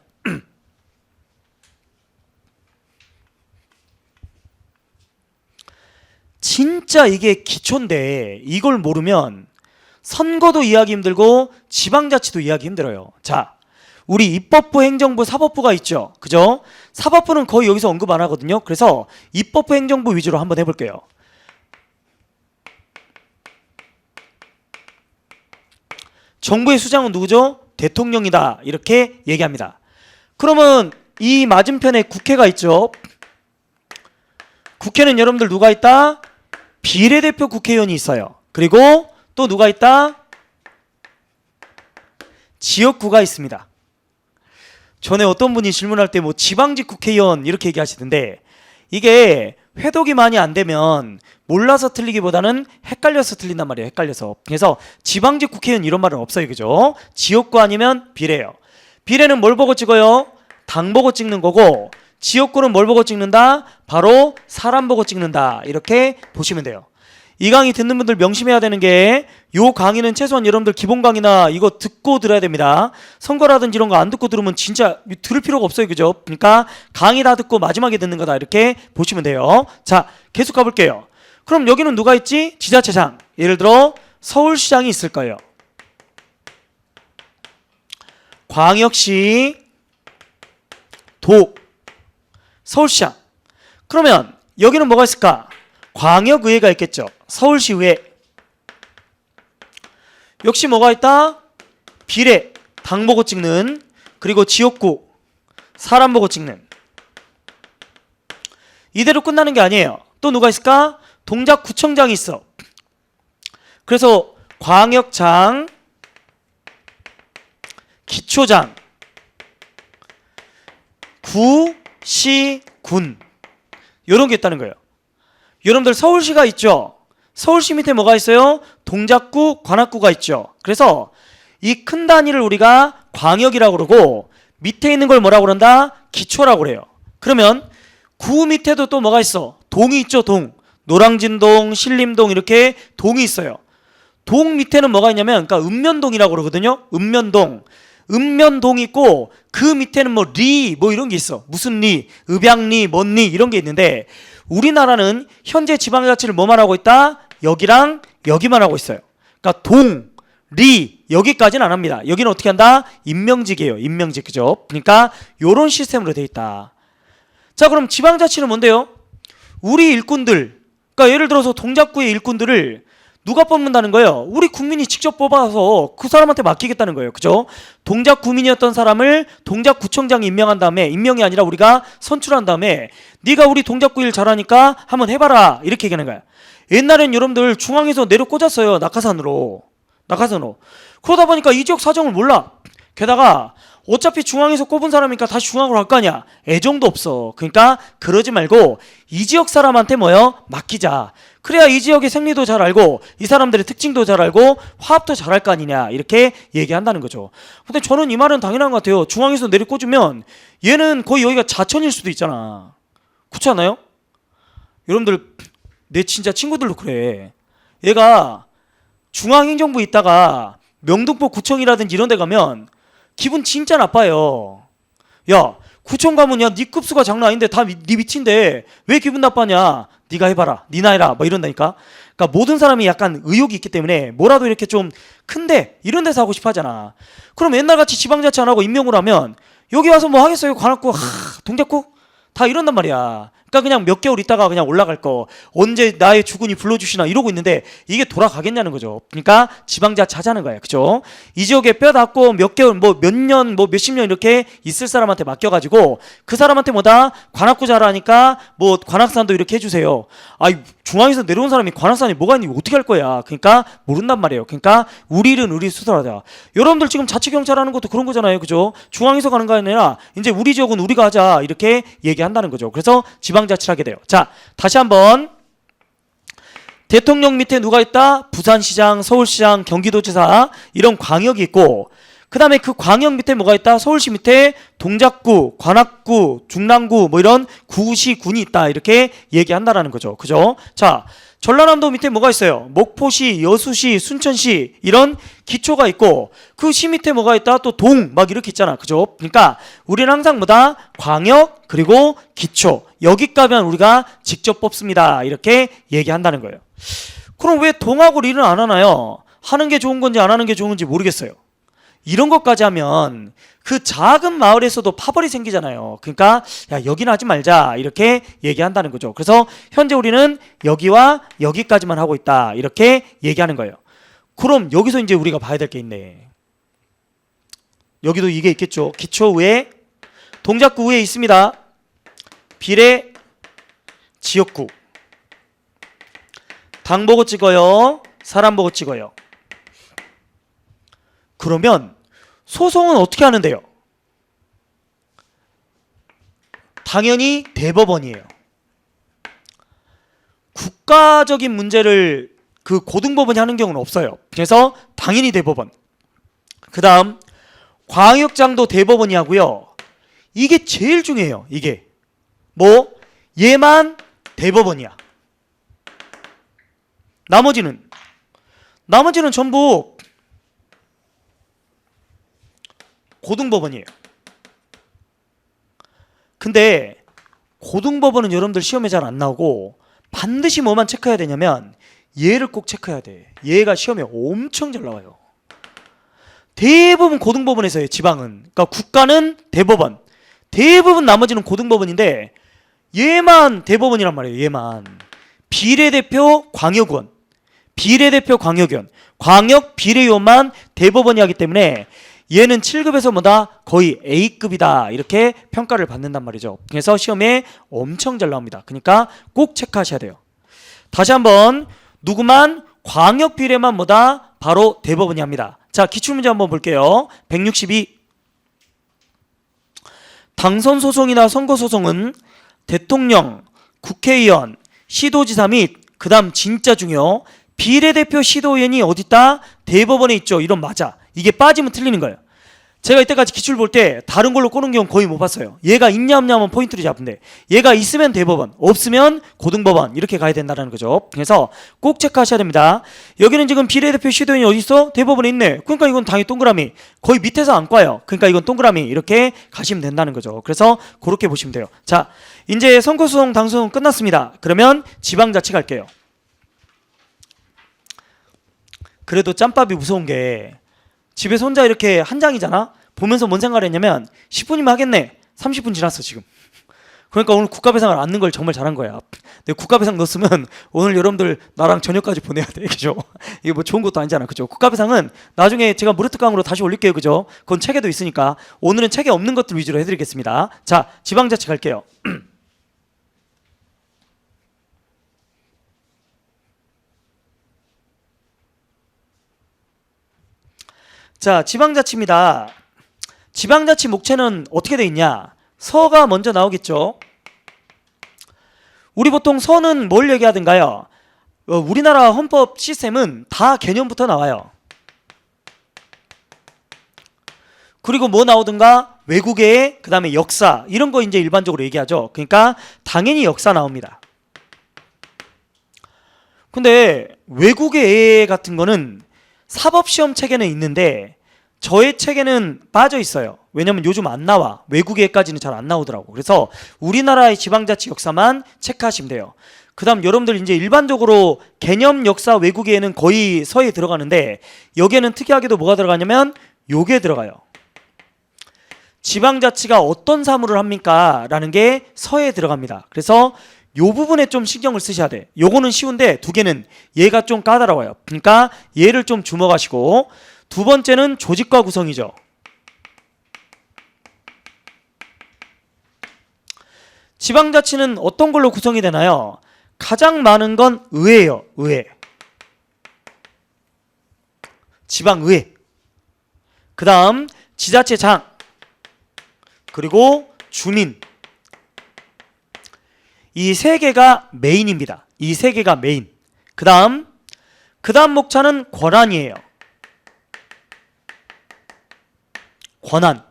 진짜 이게 기초인데 이걸 모르면 선거도 이해하기 힘들고 지방자치도 이해하기 힘들어요. 자, 우리 입법부, 행정부, 사법부가 있죠. 그죠? 사법부는 거의 여기서 언급 안 하거든요. 그래서 입법부, 행정부 위주로 한번 해볼게요. 정부의 수장은 누구죠? 대통령이다. 이렇게 얘기합니다. 그러면 이 맞은편에 국회가 있죠. 국회는 여러분들 누가 있다? 비례대표 국회의원이 있어요. 그리고 또 누가 있다? 지역구가 있습니다. 전에 어떤 분이 질문할 때 뭐 지방직 국회의원 이렇게 얘기하시던데 이게 회독이 많이 안 되면 몰라서 틀리기보다는 헷갈려서 틀린단 말이에요. 헷갈려서. 그래서 지방직 국회의원 이런 말은 없어요. 그죠? 지역구 아니면 비례예요. 비례는 뭘 보고 찍어요? 당 보고 찍는 거고 지역구는 뭘 보고 찍는다? 바로 사람 보고 찍는다. 이렇게 보시면 돼요. 이 강의 듣는 분들 명심해야 되는 게 요 강의는 최소한 여러분들 기본 강의나 이거 듣고 들어야 됩니다. 선거라든지 이런 거 안 듣고 들으면 진짜 들을 필요가 없어요. 그죠? 그러니까 강의 다 듣고 마지막에 듣는 거다. 이렇게 보시면 돼요. 자, 계속 가볼게요. 그럼 여기는 누가 있지? 지자체장. 예를 들어 서울시장이 있을 거예요. 광역시, 도, 서울시장. 그러면 여기는 뭐가 있을까? 광역의회가 있겠죠. 서울시의회. 역시 뭐가 있다? 비례, 당 보고 찍는. 그리고 지역구, 사람 보고 찍는. 이대로 끝나는 게 아니에요. 또 누가 있을까? 동작구청장이 있어. 그래서 광역장, 기초장, 구, 시, 군. 이런 게 있다는 거예요. 여러분들 서울시가 있죠. 서울시 밑에 뭐가 있어요? 동작구, 관악구가 있죠. 그래서 이 큰 단위를 우리가 광역이라고 그러고 밑에 있는 걸 뭐라고 그런다? 기초라고 그래요. 그러면 구 밑에도 또 뭐가 있어? 동이 있죠. 동. 노량진동, 신림동 이렇게 동이 있어요. 동 밑에는 뭐가 있냐면 그러니까 읍면동이라고 그러거든요. 읍면동. 읍면동이 있고 그 밑에는 뭐 리 뭐 이런 게 있어. 무슨 리, 읍양리, 뭔 리 이런 게 있는데 우리나라는 현재 지방자치를 뭐만 하고 있다? 여기랑 여기만 하고 있어요. 그러니까 동, 리 여기까지는 안 합니다. 여기는 어떻게 한다? 임명직이에요. 임명직. 그죠? 그러니까 요런 시스템으로 돼 있다. 자, 그럼 지방자치는 뭔데요? 우리 일꾼들, 그러니까 예를 들어서 동작구의 일꾼들을 누가 뽑는다는 거예요? 우리 국민이 직접 뽑아서 그 사람한테 맡기겠다는 거예요. 그죠? 동작구민이었던 사람을 동작구청장이 임명한 다음에, 임명이 아니라 우리가 선출한 다음에 네가 우리 동작구 일 잘하니까 한번 해봐라 이렇게 얘기하는 거야. 옛날엔 여러분들 중앙에서 내려 꽂았어요. 낙하산으로. 그러다 보니까 이 지역 사정을 몰라. 게다가 어차피 중앙에서 꼽은 사람이니까 다시 중앙으로 갈 거 아니야. 애정도 없어. 그러니까 그러지 말고 이 지역 사람한테 뭐요? 맡기자. 그래야 이 지역의 생리도 잘 알고 이 사람들의 특징도 잘 알고 화합도 잘할 거 아니냐 이렇게 얘기한다는 거죠. 근데 저는 이 말은 당연한 것 같아요. 중앙에서 내려 꽂으면 얘는 거의 여기가 자천일 수도 있잖아. 그렇지 않아요? 여러분들 내 진짜 친구들도 그래. 얘가 중앙행정부에 있다가 명동포 구청이라든지 이런 데 가면 기분 진짜 나빠요. 야, 구청 가면 야, 네 급수가 장난 아닌데 다 네 밑인데 왜 기분 나빠냐? 네가 해봐라, 니나 해라, 뭐 이런다니까. 그러니까 모든 사람이 약간 의욕이 있기 때문에 뭐라도 이렇게 좀 큰데 이런 데서 하고 싶어 하잖아. 그럼 옛날같이 지방자치 안 하고 임명을 하면 여기 와서 뭐 하겠어요? 관악구, 동작구 다 이런단 말이야. 그러니까 그냥 몇 개월 있다가 그냥 올라갈 거, 언제 나의 주군이 불러주시나 이러고 있는데 이게 돌아가겠냐는 거죠. 그러니까 지방자치 하자는 거야. 그죠? 이 지역에 뼈 닿고 몇 개월, 뭐 몇 년, 뭐 몇십 년 이렇게 있을 사람한테 맡겨가지고 그 사람한테 뭐다? 관악구 잘하니까 뭐 관악산도 이렇게 해주세요. 아이, 중앙에서 내려온 사람이 관악산이 뭐가 있니? 어떻게 할 거야? 그러니까 모른단 말이에요. 그러니까 우리 일은 우리 스스로 하자. 여러분들 지금 자치경찰 하는 것도 그런 거잖아요. 그죠? 중앙에서 가는 거 아니라 이제 우리 지역은 우리가 하자 이렇게 얘기한다는 거죠. 그래서 지방자치를 하게 돼요. 자, 다시 한번. 대통령 밑에 누가 있다? 부산시장, 서울시장, 경기도지사 이런 광역이 있고, 그 다음에 그 광역 밑에 뭐가 있다? 서울시 밑에 동작구, 관악구, 중랑구 뭐 이런 구시, 군이 있다 이렇게 얘기한다라는 거죠. 그죠? 자, 전라남도 밑에 뭐가 있어요? 목포시, 여수시, 순천시 이런 기초가 있고, 그 시 밑에 뭐가 있다? 또 동 막 이렇게 있잖아. 그죠? 그러니까 우리는 항상 뭐다? 광역 그리고 기초, 여기까지만 우리가 직접 뽑습니다 이렇게 얘기한다는 거예요. 그럼 왜 동하고 리는 안 하나요? 하는 게 좋은 건지 안 하는 게 좋은지 모르겠어요. 이런 것까지 하면 그 작은 마을에서도 파벌이 생기잖아요. 그러니까 야, 여기는 하지 말자 이렇게 얘기한다는 거죠. 그래서 현재 우리는 여기와 여기까지만 하고 있다 이렇게 얘기하는 거예요. 그럼 여기서 이제 우리가 봐야 될 게 있네. 여기도 이게 있겠죠. 기초 위에, 동작구 위에 있습니다. 비례 지역구. 당 보고 찍어요, 사람 보고 찍어요. 그러면 소송은 어떻게 하는데요? 당연히 대법원이에요. 국가적인 문제를 그 고등법원이 하는 경우는 없어요. 그래서 당연히 대법원. 그 다음 광역장도 대법원이 하고요. 이게 제일 중요해요. 이게 뭐 얘만 대법원이야. 나머지는 전부 고등법원이에요. 근데 고등법원은 여러분들 시험에 잘 안 나오고 반드시 뭐만 체크해야 되냐면 얘를 꼭 체크해야 돼. 얘가 시험에 엄청 잘 나와요. 대부분 고등법원에서 해요. 지방은. 그러니까 국가는 대법원, 대부분 나머지는 고등법원인데 얘만 대법원이란 말이에요. 얘만. 비례대표 광역원, 비례대표 광역위원, 광역 비례위원만 대법원이 하기 때문에 얘는 7급에서 뭐다? 거의 A급이다 이렇게 평가를 받는단 말이죠. 그래서 시험에 엄청 잘 나옵니다. 그러니까 꼭 체크하셔야 돼요. 다시 한번, 누구만? 광역 비례만 뭐다? 바로 대법원이 합니다. 자, 기출문제 한번 볼게요. 162. 당선 소송이나 선거 소송은 대통령, 국회의원, 시도지사 및 그 다음 진짜 중요 비례대표 시도의원이 어딨다? 대법원에 있죠. 이런 맞아. 이게 빠지면 틀리는 거예요. 제가 이때까지 기출 볼 때 다른 걸로 꼬는 경우 거의 못 봤어요. 얘가 있냐 없냐 하면 포인트를 잡는데 얘가 있으면 대법원, 없으면 고등법원 이렇게 가야 된다는 거죠. 그래서 꼭 체크하셔야 됩니다. 여기는 지금 비례대표 시도인이 어디 있어? 대법원에 있네. 그러니까 이건 당연히 동그라미. 거의 밑에서 안 꽈요. 그러니까 이건 동그라미 이렇게 가시면 된다는 거죠. 그래서 그렇게 보시면 돼요. 자, 이제 선거소송 당소송 끝났습니다. 그러면 지방자치 갈게요. 그래도 짬밥이 무서운 게 집에서 혼자 이렇게 한 장이잖아? 보면서 뭔 생각을 했냐면 10분이면 하겠네. 30분 지났어 지금. 그러니까 오늘 국가배상을 안 넣은 걸 정말 잘한 거야. 근데 국가배상 넣었으면 오늘 여러분들 나랑 저녁까지 보내야 돼. 그죠? 이게 뭐 좋은 것도 아니잖아. 그죠? 국가배상은 나중에 제가 무료특강으로 다시 올릴게요. 그죠? 그건 책에도 있으니까 오늘은 책에 없는 것들 위주로 해드리겠습니다. 자, 지방자치 갈게요. 자, 지방자치입니다. 지방자치 목체는 어떻게 돼 있냐? 서가 먼저 나오겠죠. 우리 보통 서는 뭘 얘기하던가요? 우리나라 헌법 시스템은 다 개념부터 나와요. 그리고 뭐 나오든가 외국의 그 다음에 역사 이런 거 이제 일반적으로 얘기하죠. 그러니까 당연히 역사 나옵니다. 근데 외국의 애 같은 거는 사법시험 책에는 있는데 저의 책에는 빠져 있어요. 왜냐면 요즘 안 나와. 외국의 애까지는 잘 안 나오더라고. 그래서 우리나라의 지방자치 역사만 체크하시면 돼요. 그 다음 여러분들 이제 일반적으로 개념 역사 외국의 애는 거의 서에 들어가는데 여기에는 특이하게도 뭐가 들어가냐면 요게 들어가요. 지방자치가 어떤 사무를 합니까? 라는 게 서에 들어갑니다. 그래서 요 부분에 좀 신경을 쓰셔야 돼. 요거는 쉬운데 두 개는 얘가 좀 까다로워요. 그러니까 얘를 좀 주목하시고 두 번째는 조직과 구성이죠. 지방자치는 어떤 걸로 구성이 되나요? 가장 많은 건 의회예요. 의회. 지방의회. 그 다음 지자체장. 그리고 주민. 이 세 개가 메인입니다. 이 세 개가 메인. 그 다음 목차는 권한이에요. 권한.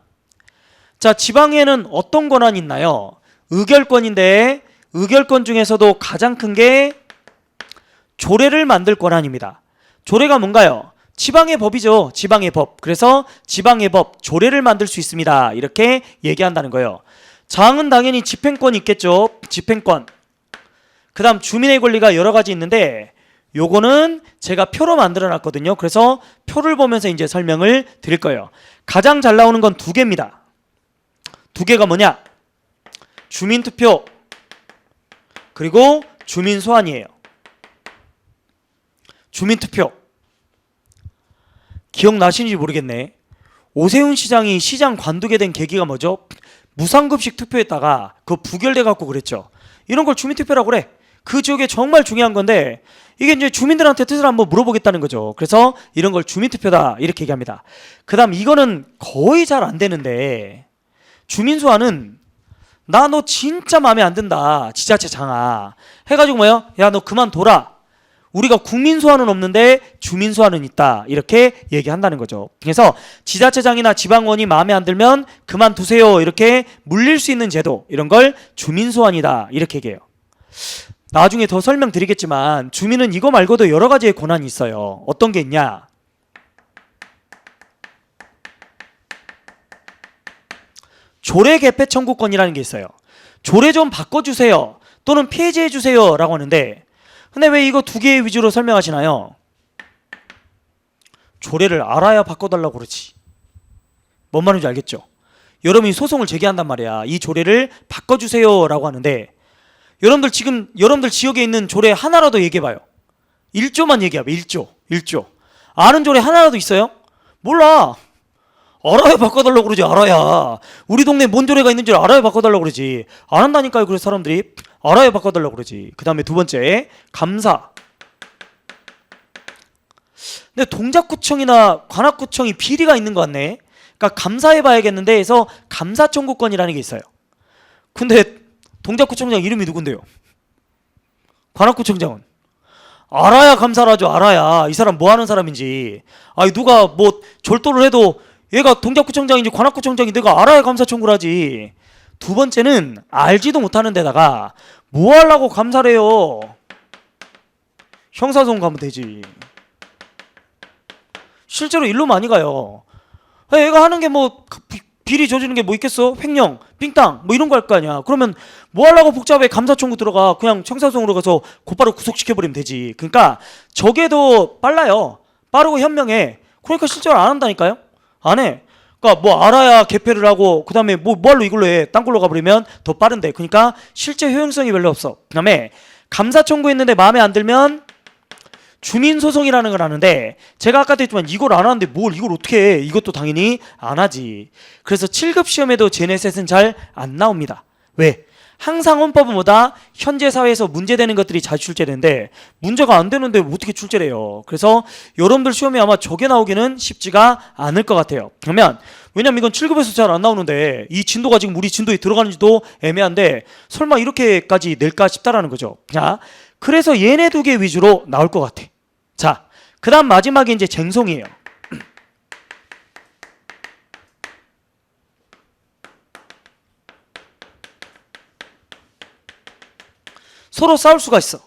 자, 지방에는 어떤 권한이 있나요? 의결권인데 의결권 중에서도 가장 큰 게 조례를 만들 권한입니다. 조례가 뭔가요? 지방의 법이죠. 지방의 법. 그래서 지방의 법, 조례를 만들 수 있습니다. 이렇게 얘기한다는 거예요. 장은 당연히 집행권이 있겠죠. 집행권. 그 다음 주민의 권리가 여러 가지 있는데 요거는 제가 표로 만들어 놨거든요. 그래서 표를 보면서 이제 설명을 드릴 거예요. 가장 잘 나오는 건 두 개입니다. 두 개가 뭐냐? 주민투표 그리고 주민소환이에요. 주민투표. 기억나시는지 모르겠네. 오세훈 시장이 시장 관두게 된 계기가 뭐죠? 무상급식 투표했다가 그거 부결돼 갖고 그랬죠. 이런 걸 주민투표라고 그래. 그 지역에 정말 중요한 건데 이게 이제 주민들한테 뜻을 한번 물어보겠다는 거죠. 그래서 이런 걸 주민투표다 이렇게 얘기합니다. 그 다음 이거는 거의 잘 안 되는데 주민소환은 나 너 진짜 마음에 안 든다. 지자체장아. 해가지고 뭐예요? 야 너 그만둬라. 우리가 국민소환은 없는데 주민소환은 있다. 이렇게 얘기한다는 거죠. 그래서 지자체장이나 지방원이 마음에 안 들면 그만두세요. 이렇게 물릴 수 있는 제도. 이런 걸 주민소환이다. 이렇게 얘기해요. 나중에 더 설명드리겠지만 주민은 이거 말고도 여러 가지의 권한이 있어요. 어떤 게 있냐? 조례 개폐 청구권이라는 게 있어요. 조례 좀 바꿔주세요. 또는 폐지해주세요. 라고 하는데 근데 왜 이거 두 개 위주로 설명하시나요? 조례를 알아야 바꿔달라고 그러지. 뭔 말인지 알겠죠? 여러분이 소송을 제기한단 말이야. 이 조례를 바꿔주세요. 라고 하는데 여러분들 지금 여러분들 지역에 있는 조례 하나라도 얘기해봐요. 1조만 얘기해봐. 1조. 아는 조례 하나라도 있어요? 몰라. 알아야 바꿔달라고 그러지. 알아야. 우리 동네에 뭔 조례가 있는지 알아야 바꿔달라고 그러지. 안 한다니까요. 그래서 사람들이 알아야 바꿔달라고 그러지. 그 다음에 두 번째 감사. 근데 동작구청이나 관악구청이 비리가 있는 것 같네. 그러니까 감사해봐야겠는데 해서 감사청구권이라는 게 있어요. 근데 동작구청장 이름이 누군데요? 관악구청장은 알아야 감사를 하죠. 알아야 이 사람 뭐 하는 사람인지. 아니 누가 뭐 절도를 해도 얘가 동작구청장인지 관악구청장이 내가 알아야 감사 청구를 하지. 두 번째는 알지도 못하는 데다가 뭐 하려고 감사를 해요. 형사소송 가면 되지. 실제로 일로 많이 가요. 얘가 하는 게 뭐 비리 저지르는 게 뭐 있겠어? 횡령, 삥땅 뭐 이런 거 할 거 아니야. 그러면 뭐 하려고 복잡해 감사 청구 들어가. 그냥 형사소송으로 가서 곧바로 구속시켜버리면 되지. 그러니까 저게 더 빨라요. 빠르고 현명해. 그러니까 실제로 안 한다니까요. 안 해. 그러니까 뭐 알아야 개폐를 하고 그 다음에 뭐 할로 이걸로 해. 딴 걸로 가버리면 더 빠른데. 그러니까 실제 효용성이 별로 없어. 그 다음에 감사 청구했는데 마음에 안 들면 주민소송이라는 걸 하는데 제가 아까도 했지만 이걸 안 하는데 뭘 이걸 어떻게 해. 이것도 당연히 안 하지. 그래서 7급 시험에도 제네셋은 잘 안 나옵니다. 왜? 항상 헌법은 뭐다? 현재 사회에서 문제되는 것들이 자주 출제되는데 문제가 안 되는데 어떻게 출제를 해요. 그래서 여러분들 시험에 아마 저게 나오기는 쉽지가 않을 것 같아요. 그러면 왜냐면 이건 7급에서 잘 안 나오는데 이 진도가 지금 우리 진도에 들어가는지도 애매한데 설마 이렇게까지 낼까 싶다라는 거죠. 자, 그래서 얘네 두 개 위주로 나올 것 같아. 자, 그 다음 마지막에 이제 쟁송이에요. 서로 싸울 수가 있어.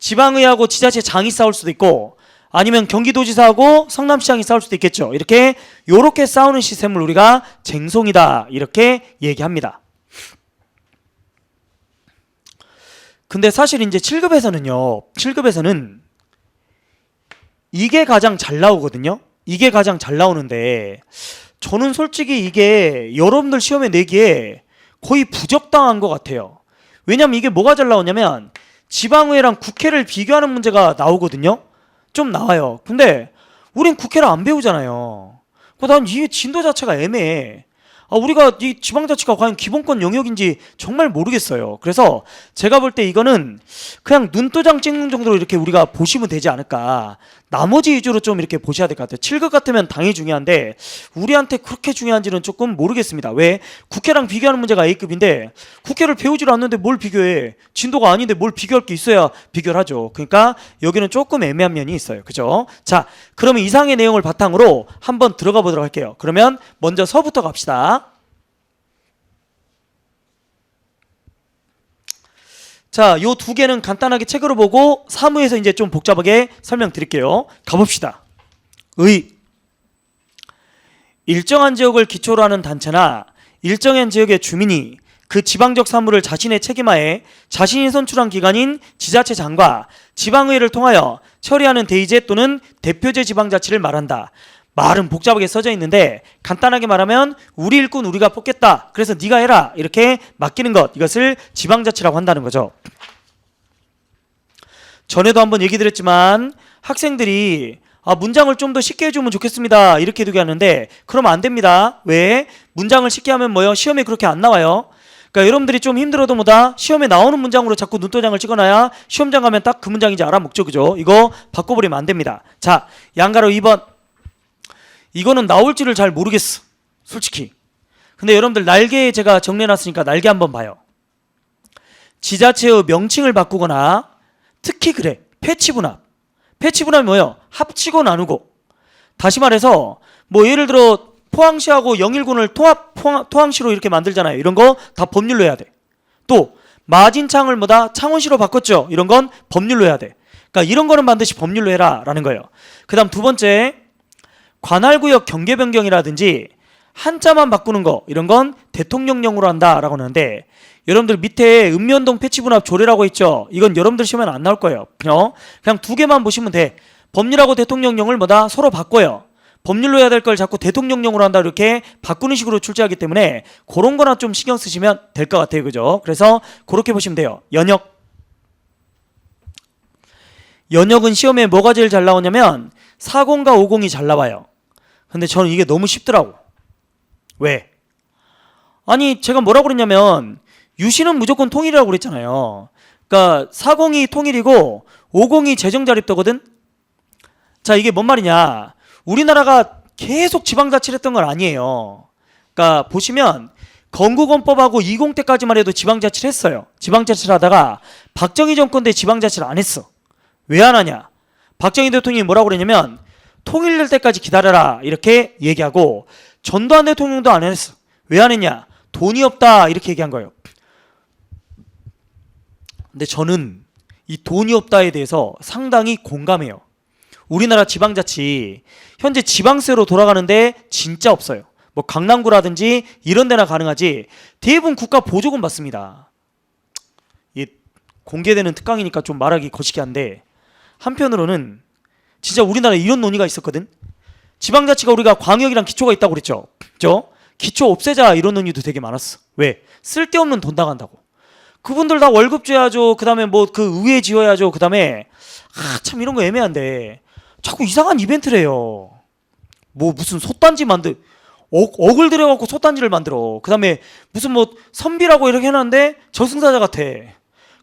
지방의하고 지자체장이 싸울 수도 있고 아니면 경기도지사하고 성남시장이 싸울 수도 있겠죠. 요렇게 싸우는 시스템을 우리가 쟁송이다 이렇게 얘기합니다. 근데 사실 이제 7급에서는 이게 가장 잘 나오거든요. 이게 가장 잘 나오는데 저는 솔직히 이게 여러분들 시험에 내기에 거의 부적당한 것 같아요. 왜냐면 이게 뭐가 잘 나오냐면 지방의회랑 국회를 비교하는 문제가 나오거든요. 좀 나와요. 근데 우린 국회를 안 배우잖아요. 난 이 진도 자체가 애매해. 우리가 이 지방자치가 과연 기본권 영역인지 정말 모르겠어요. 그래서 제가 볼 때 이거는 그냥 눈도장 찍는 정도로 이렇게 우리가 보시면 되지 않을까. 나머지 위주로 좀 이렇게 보셔야 될 것 같아요. 7급 같으면 당연히 중요한데 우리한테 그렇게 중요한지는 조금 모르겠습니다. 왜? 국회랑 비교하는 문제가 A급인데 국회를 배우질 않는데 뭘 비교해. 진도가 아닌데 뭘 비교할 게 있어야 비교를 하죠. 그러니까 여기는 조금 애매한 면이 있어요. 그죠? 자, 그러면 이상의 내용을 바탕으로 한번 들어가 보도록 할게요. 그러면 먼저 서부터 갑시다. 자, 요 두 개는 간단하게 책으로 보고 사무에서 이제 좀 복잡하게 설명드릴게요. 가봅시다. 일정한 지역을 기초로 하는 단체나 일정한 지역의 주민이 그 지방적 사무를 자신의 책임하에 자신이 선출한 기관인 지자체장과 지방의회를 통하여 처리하는 대의제 또는 대표제 지방자치를 말한다. 말은 복잡하게 써져 있는데 간단하게 말하면 우리 일꾼 우리가 뽑겠다. 그래서 네가 해라. 이렇게 맡기는 것. 이것을 지방자치라고 한다는 거죠. 전에도 한번 얘기 드렸지만 학생들이 문장을 좀 더 쉽게 해주면 좋겠습니다. 이렇게 두게 하는데 그러면 안 됩니다. 왜? 문장을 쉽게 하면 뭐요? 시험에 그렇게 안 나와요. 그러니까 여러분들이 좀 힘들어도 뭐다? 시험에 나오는 문장으로 자꾸 눈도장을 찍어놔야 시험장 가면 딱 그 문장인지 알아먹죠. 그죠? 이거 바꿔버리면 안 됩니다. 자, 양가로 2번. 이거는 나올지를 잘 모르겠어. 솔직히. 근데 여러분들 날개 제가 정리해놨으니까 날개 한번 봐요. 지자체의 명칭을 바꾸거나 특히 그래. 패치분합. 패치분합이 뭐예요? 합치고 나누고. 다시 말해서 뭐 예를 들어 포항시하고 영일군을 토항시로 이렇게 만들잖아요. 이런 거 다 법률로 해야 돼. 또 마진창을 뭐다? 창원시로 바꿨죠. 이런 건 법률로 해야 돼. 그러니까 이런 거는 반드시 법률로 해라 라는 거예요. 그 다음 두 번째, 관할구역 경계 변경이라든지 한자만 바꾸는 거 이런 건 대통령령으로 한다라고 하는데 여러분들 밑에 읍면동 패치분합 조례라고 있죠. 이건 여러분들 시험에는 안 나올 거예요. 그냥 두 개만 보시면 돼. 법률하고 대통령령을 뭐다? 서로 바꿔요. 법률로 해야 될 걸 자꾸 대통령령으로 한다 이렇게 바꾸는 식으로 출제하기 때문에 그런 거나 좀 신경 쓰시면 될 것 같아요. 그죠? 그래서 그렇게 보시면 돼요. 연역은 시험에 뭐가 제일 잘 나오냐면 40과 50이 잘 나와요. 근데 저는 이게 너무 쉽더라고. 왜? 아니 제가 뭐라고 그랬냐면 유시는 무조건 통일이라고 그랬잖아요. 그러니까 40이 통일이고 50이 재정자립도거든. 자, 이게 뭔 말이냐? 우리나라가 계속 지방자치를 했던 건 아니에요. 그러니까 보시면 건국원법하고 20 때까지만 해도 지방자치를 했어요. 지방자치를 하다가 박정희 정권 때 지방자치를 안 했어. 왜 안 하냐? 박정희 대통령이 뭐라고 그랬냐면 통일될 때까지 기다려라 이렇게 얘기하고 전두환 대통령도 안 했어. 왜 안 했냐? 돈이 없다 이렇게 얘기한 거예요. 근데 저는 이 돈이 없다에 대해서 상당히 공감해요. 우리나라 지방자치 현재 지방세로 돌아가는데 진짜 없어요. 뭐 강남구라든지 이런 데나 가능하지 대부분 국가 보조금 받습니다. 이게 공개되는 특강이니까 좀 말하기 거시기 한데 한편으로는 진짜 우리나라에 이런 논의가 있었거든. 지방자치가 우리가 광역이랑 기초가 있다고 그랬죠. 그죠? 기초 없애자 이런 논의도 되게 많았어. 왜? 쓸데없는 돈 나간다고. 그분들 다 월급 줘야죠. 그 다음에 뭐 그 의회 지어야죠. 그 다음에 참 이런 거 애매한데 자꾸 이상한 이벤트를 해요. 뭐 무슨 솥단지 억을 들여갖고 솥단지를 만들어. 그 다음에 무슨 뭐 선비라고 이렇게 해놨는데 저승사자 같아.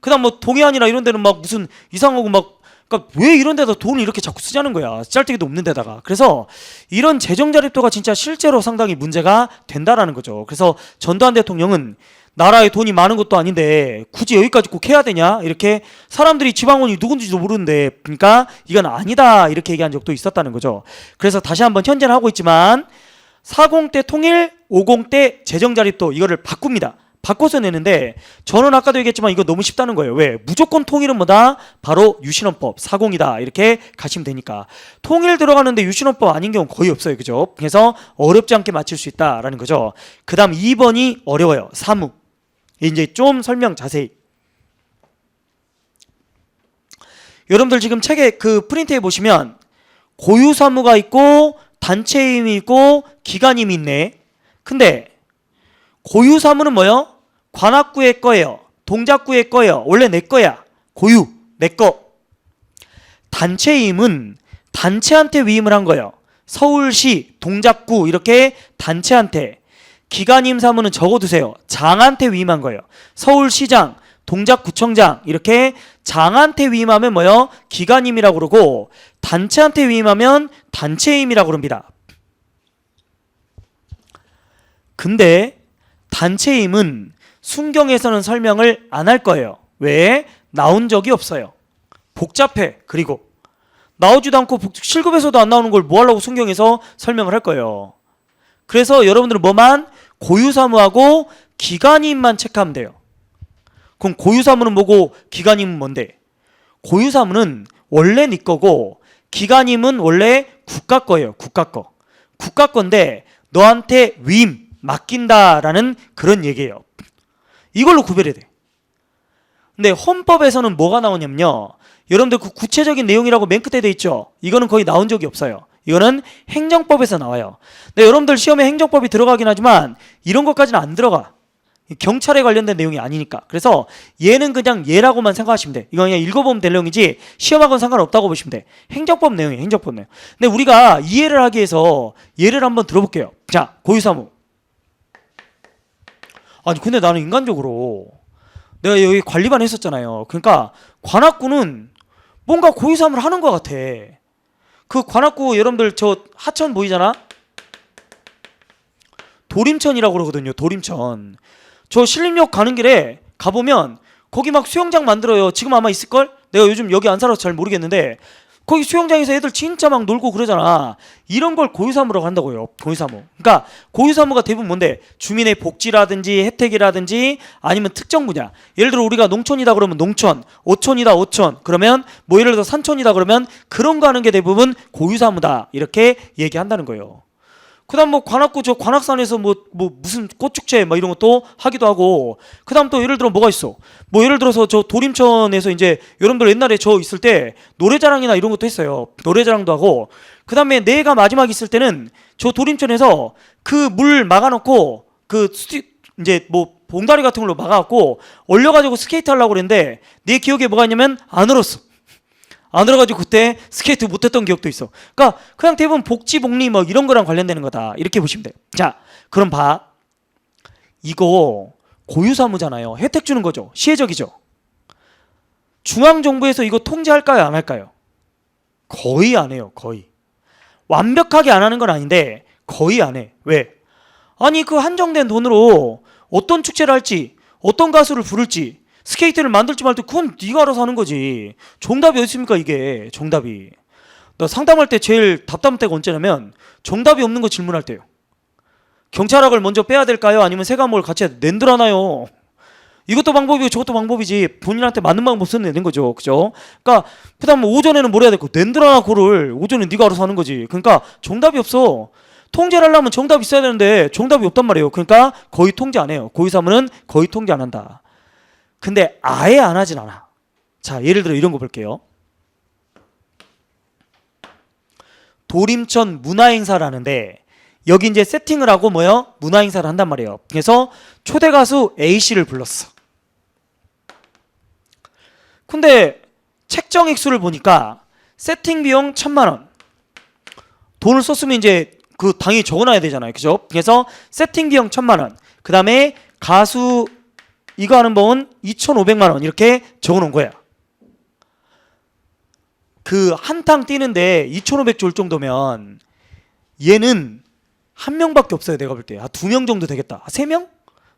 그 다음 뭐 동해안이나 이런 데는 막 무슨 이상하고 막 그러니까 왜 이런 데다 돈을 이렇게 자꾸 쓰자는 거야. 짤데기도 없는 데다가. 그래서 이런 재정자립도가 진짜 실제로 상당히 문제가 된다라는 거죠. 그래서 전두환 대통령은 나라에 돈이 많은 것도 아닌데 굳이 여기까지 꼭 해야 되냐 이렇게 사람들이 지방원이 누군지도 모르는데 그러니까 이건 아니다 이렇게 얘기한 적도 있었다는 거죠. 그래서 다시 한번 현재는 하고 있지만 40대 통일 50대 재정자립도 이거를 바꿉니다. 바꿔서 내는데 저는 아까도 얘기했지만 이거 너무 쉽다는 거예요. 왜? 무조건 통일은 뭐다? 바로 유신헌법 40이다. 이렇게 가시면 되니까. 통일 들어가는데 유신헌법 아닌 경우 거의 없어요. 그죠? 그래서 어렵지 않게 맞출 수 있다라는 거죠. 그 다음 2번이 어려워요. 사무. 이제 좀 설명 자세히. 여러분들 지금 책에 그 프린트에 보시면 고유사무가 있고 단체임이 있고 기관임이 있네. 근데 고유사무는 뭐요? 관악구의 거예요. 동작구의 거예요. 원래 내 거야. 고유, 내 거. 단체임은 단체한테 위임을 한 거예요. 서울시, 동작구 이렇게 단체한테. 기관임 사무는 적어두세요. 장한테 위임한 거예요. 서울시장, 동작구청장 이렇게 장한테 위임하면 뭐요? 기관임이라고 그러고 단체한테 위임하면 단체임이라고 그럽니다. 근데 단체임은 순경에서는 설명을 안 할 거예요. 왜? 나온 적이 없어요. 복잡해. 그리고 나오지도 않고 실급에서도 안 나오는 걸 뭐 하려고 순경에서 설명을 할 거예요. 그래서 여러분들은 뭐만? 고유사무하고 기관임만 체크하면 돼요. 그럼 고유사무는 뭐고 기관임은 뭔데? 고유사무는 원래 네 거고 기관임은 원래 국가 거예요. 국가 거. 국가 건데 너한테 위임, 맡긴다라는 그런 얘기예요. 이걸로 구별해야 돼. 근데 헌법에서는 뭐가 나오냐면요. 여러분들 그 구체적인 내용이라고 맨 끝에 돼 있죠. 이거는 거의 나온 적이 없어요. 이거는 행정법에서 나와요. 근데 여러분들 시험에 행정법이 들어가긴 하지만 이런 것까지는 안 들어가. 경찰에 관련된 내용이 아니니까. 그래서 얘는 그냥 얘라고만 생각하시면 돼. 이거 그냥 읽어보면 될 내용이지 시험하고는 상관없다고 보시면 돼. 행정법 내용이에요. 행정법 내용. 근데 우리가 이해를 하기 위해서 예를 한번 들어볼게요. 자, 고유사무. 아니 근데 나는 인간적으로 내가 여기 관리반 했었잖아요. 그러니까 관악구는 뭔가 고유사무를 하는 것 같아. 그 관악구 여러분들 저 하천 보이잖아? 도림천이라고 그러거든요. 도림천. 저 신림역 가는 길에 가보면 거기 막 수영장 만들어요. 지금 아마 있을걸? 내가 요즘 여기 안 살아서 잘 모르겠는데 거기 수영장에서 애들 진짜 막 놀고 그러잖아. 이런 걸 고유사무라고 한다고요. 고유사무. 그러니까 고유사무가 대부분 뭔데? 주민의 복지라든지 혜택이라든지 아니면 특정 분야. 예를 들어 우리가 농촌이다 그러면 농촌, 어촌이다 어촌. 그러면 뭐 예를 들어 산촌이다 그러면 그런 거 하는 게 대부분 고유사무다. 이렇게 얘기한다는 거예요. 그 다음 뭐 관악구 저 관악산에서 뭐 무슨 꽃축제 막 이런 것도 하기도 하고 그 다음 또 예를 들어 뭐가 있어 뭐 예를 들어서 저 도림천에서 이제 여러분들 옛날에 저 있을 때 노래자랑이나 이런 것도 했어요. 노래자랑도 하고 그 다음에 내가 마지막 있을 때는 저 도림천에서 그 물 막아놓고 그 이제 뭐 봉다리 같은 걸로 막아갖고 올려가지고 스케이트 하려고 그랬는데 내 기억에 뭐가 있냐면 안 얼었어. 안 들어가지고 그때 스케이트 못했던 기억도 있어. 그러니까 그냥 대부분 복지, 복리 뭐 이런 거랑 관련되는 거다. 이렇게 보시면 돼요. 자, 그럼 봐. 이거 고유사무잖아요. 혜택 주는 거죠. 시혜적이죠. 중앙정부에서 이거 통제할까요? 안 할까요? 거의 안 해요. 거의. 완벽하게 안 하는 건 아닌데 거의 안 해. 왜? 아니 그 한정된 돈으로 어떤 축제를 할지 어떤 가수를 부를지 스케이트를 만들지 말지 그건 네가 알아서 하는 거지. 정답이 어디 있습니까 이게. 정답이. 나 상담할 때 제일 답답한 때가 언제냐면 정답이 없는 거 질문할 때요. 경찰학을 먼저 빼야 될까요? 아니면 새 과목을 같이 해야 낸들하나요? 이것도 방법이고 저것도 방법이지 본인한테 맞는 방법 쓰는 되는 거죠. 그죠? 그러니까 그 다음 오전에는 뭘 해야 될까? 낸들하나 그거를 오전에 네가 알아서 하는 거지. 그러니까 정답이 없어. 통제를 하려면 정답이 있어야 되는데 정답이 없단 말이에요. 그러니까 거의 통제 안 해요. 고유사무는 거의 통제 안 한다. 근데 아예 안 하진 않아. 자, 예를 들어 이런 거 볼게요. 도림천 문화행사라는데 여기 이제 세팅을 하고 뭐요? 문화행사를 한단 말이에요. 그래서 초대 가수 A씨를 불렀어. 근데 책정 액수를 보니까 세팅 비용 1,000만 원. 돈을 썼으면 이제 그 당연히 적어놔야 되잖아요. 그죠? 그래서 세팅 비용 1,000만 원. 그 다음에 가수 이거 하는 법은 2,500만 원 이렇게 적어놓은 거야. 그 한탕 뛰는데 2,500 줄 정도면 얘는 한 명밖에 없어요. 내가 볼 때. 2명 정도 되겠다. 3명?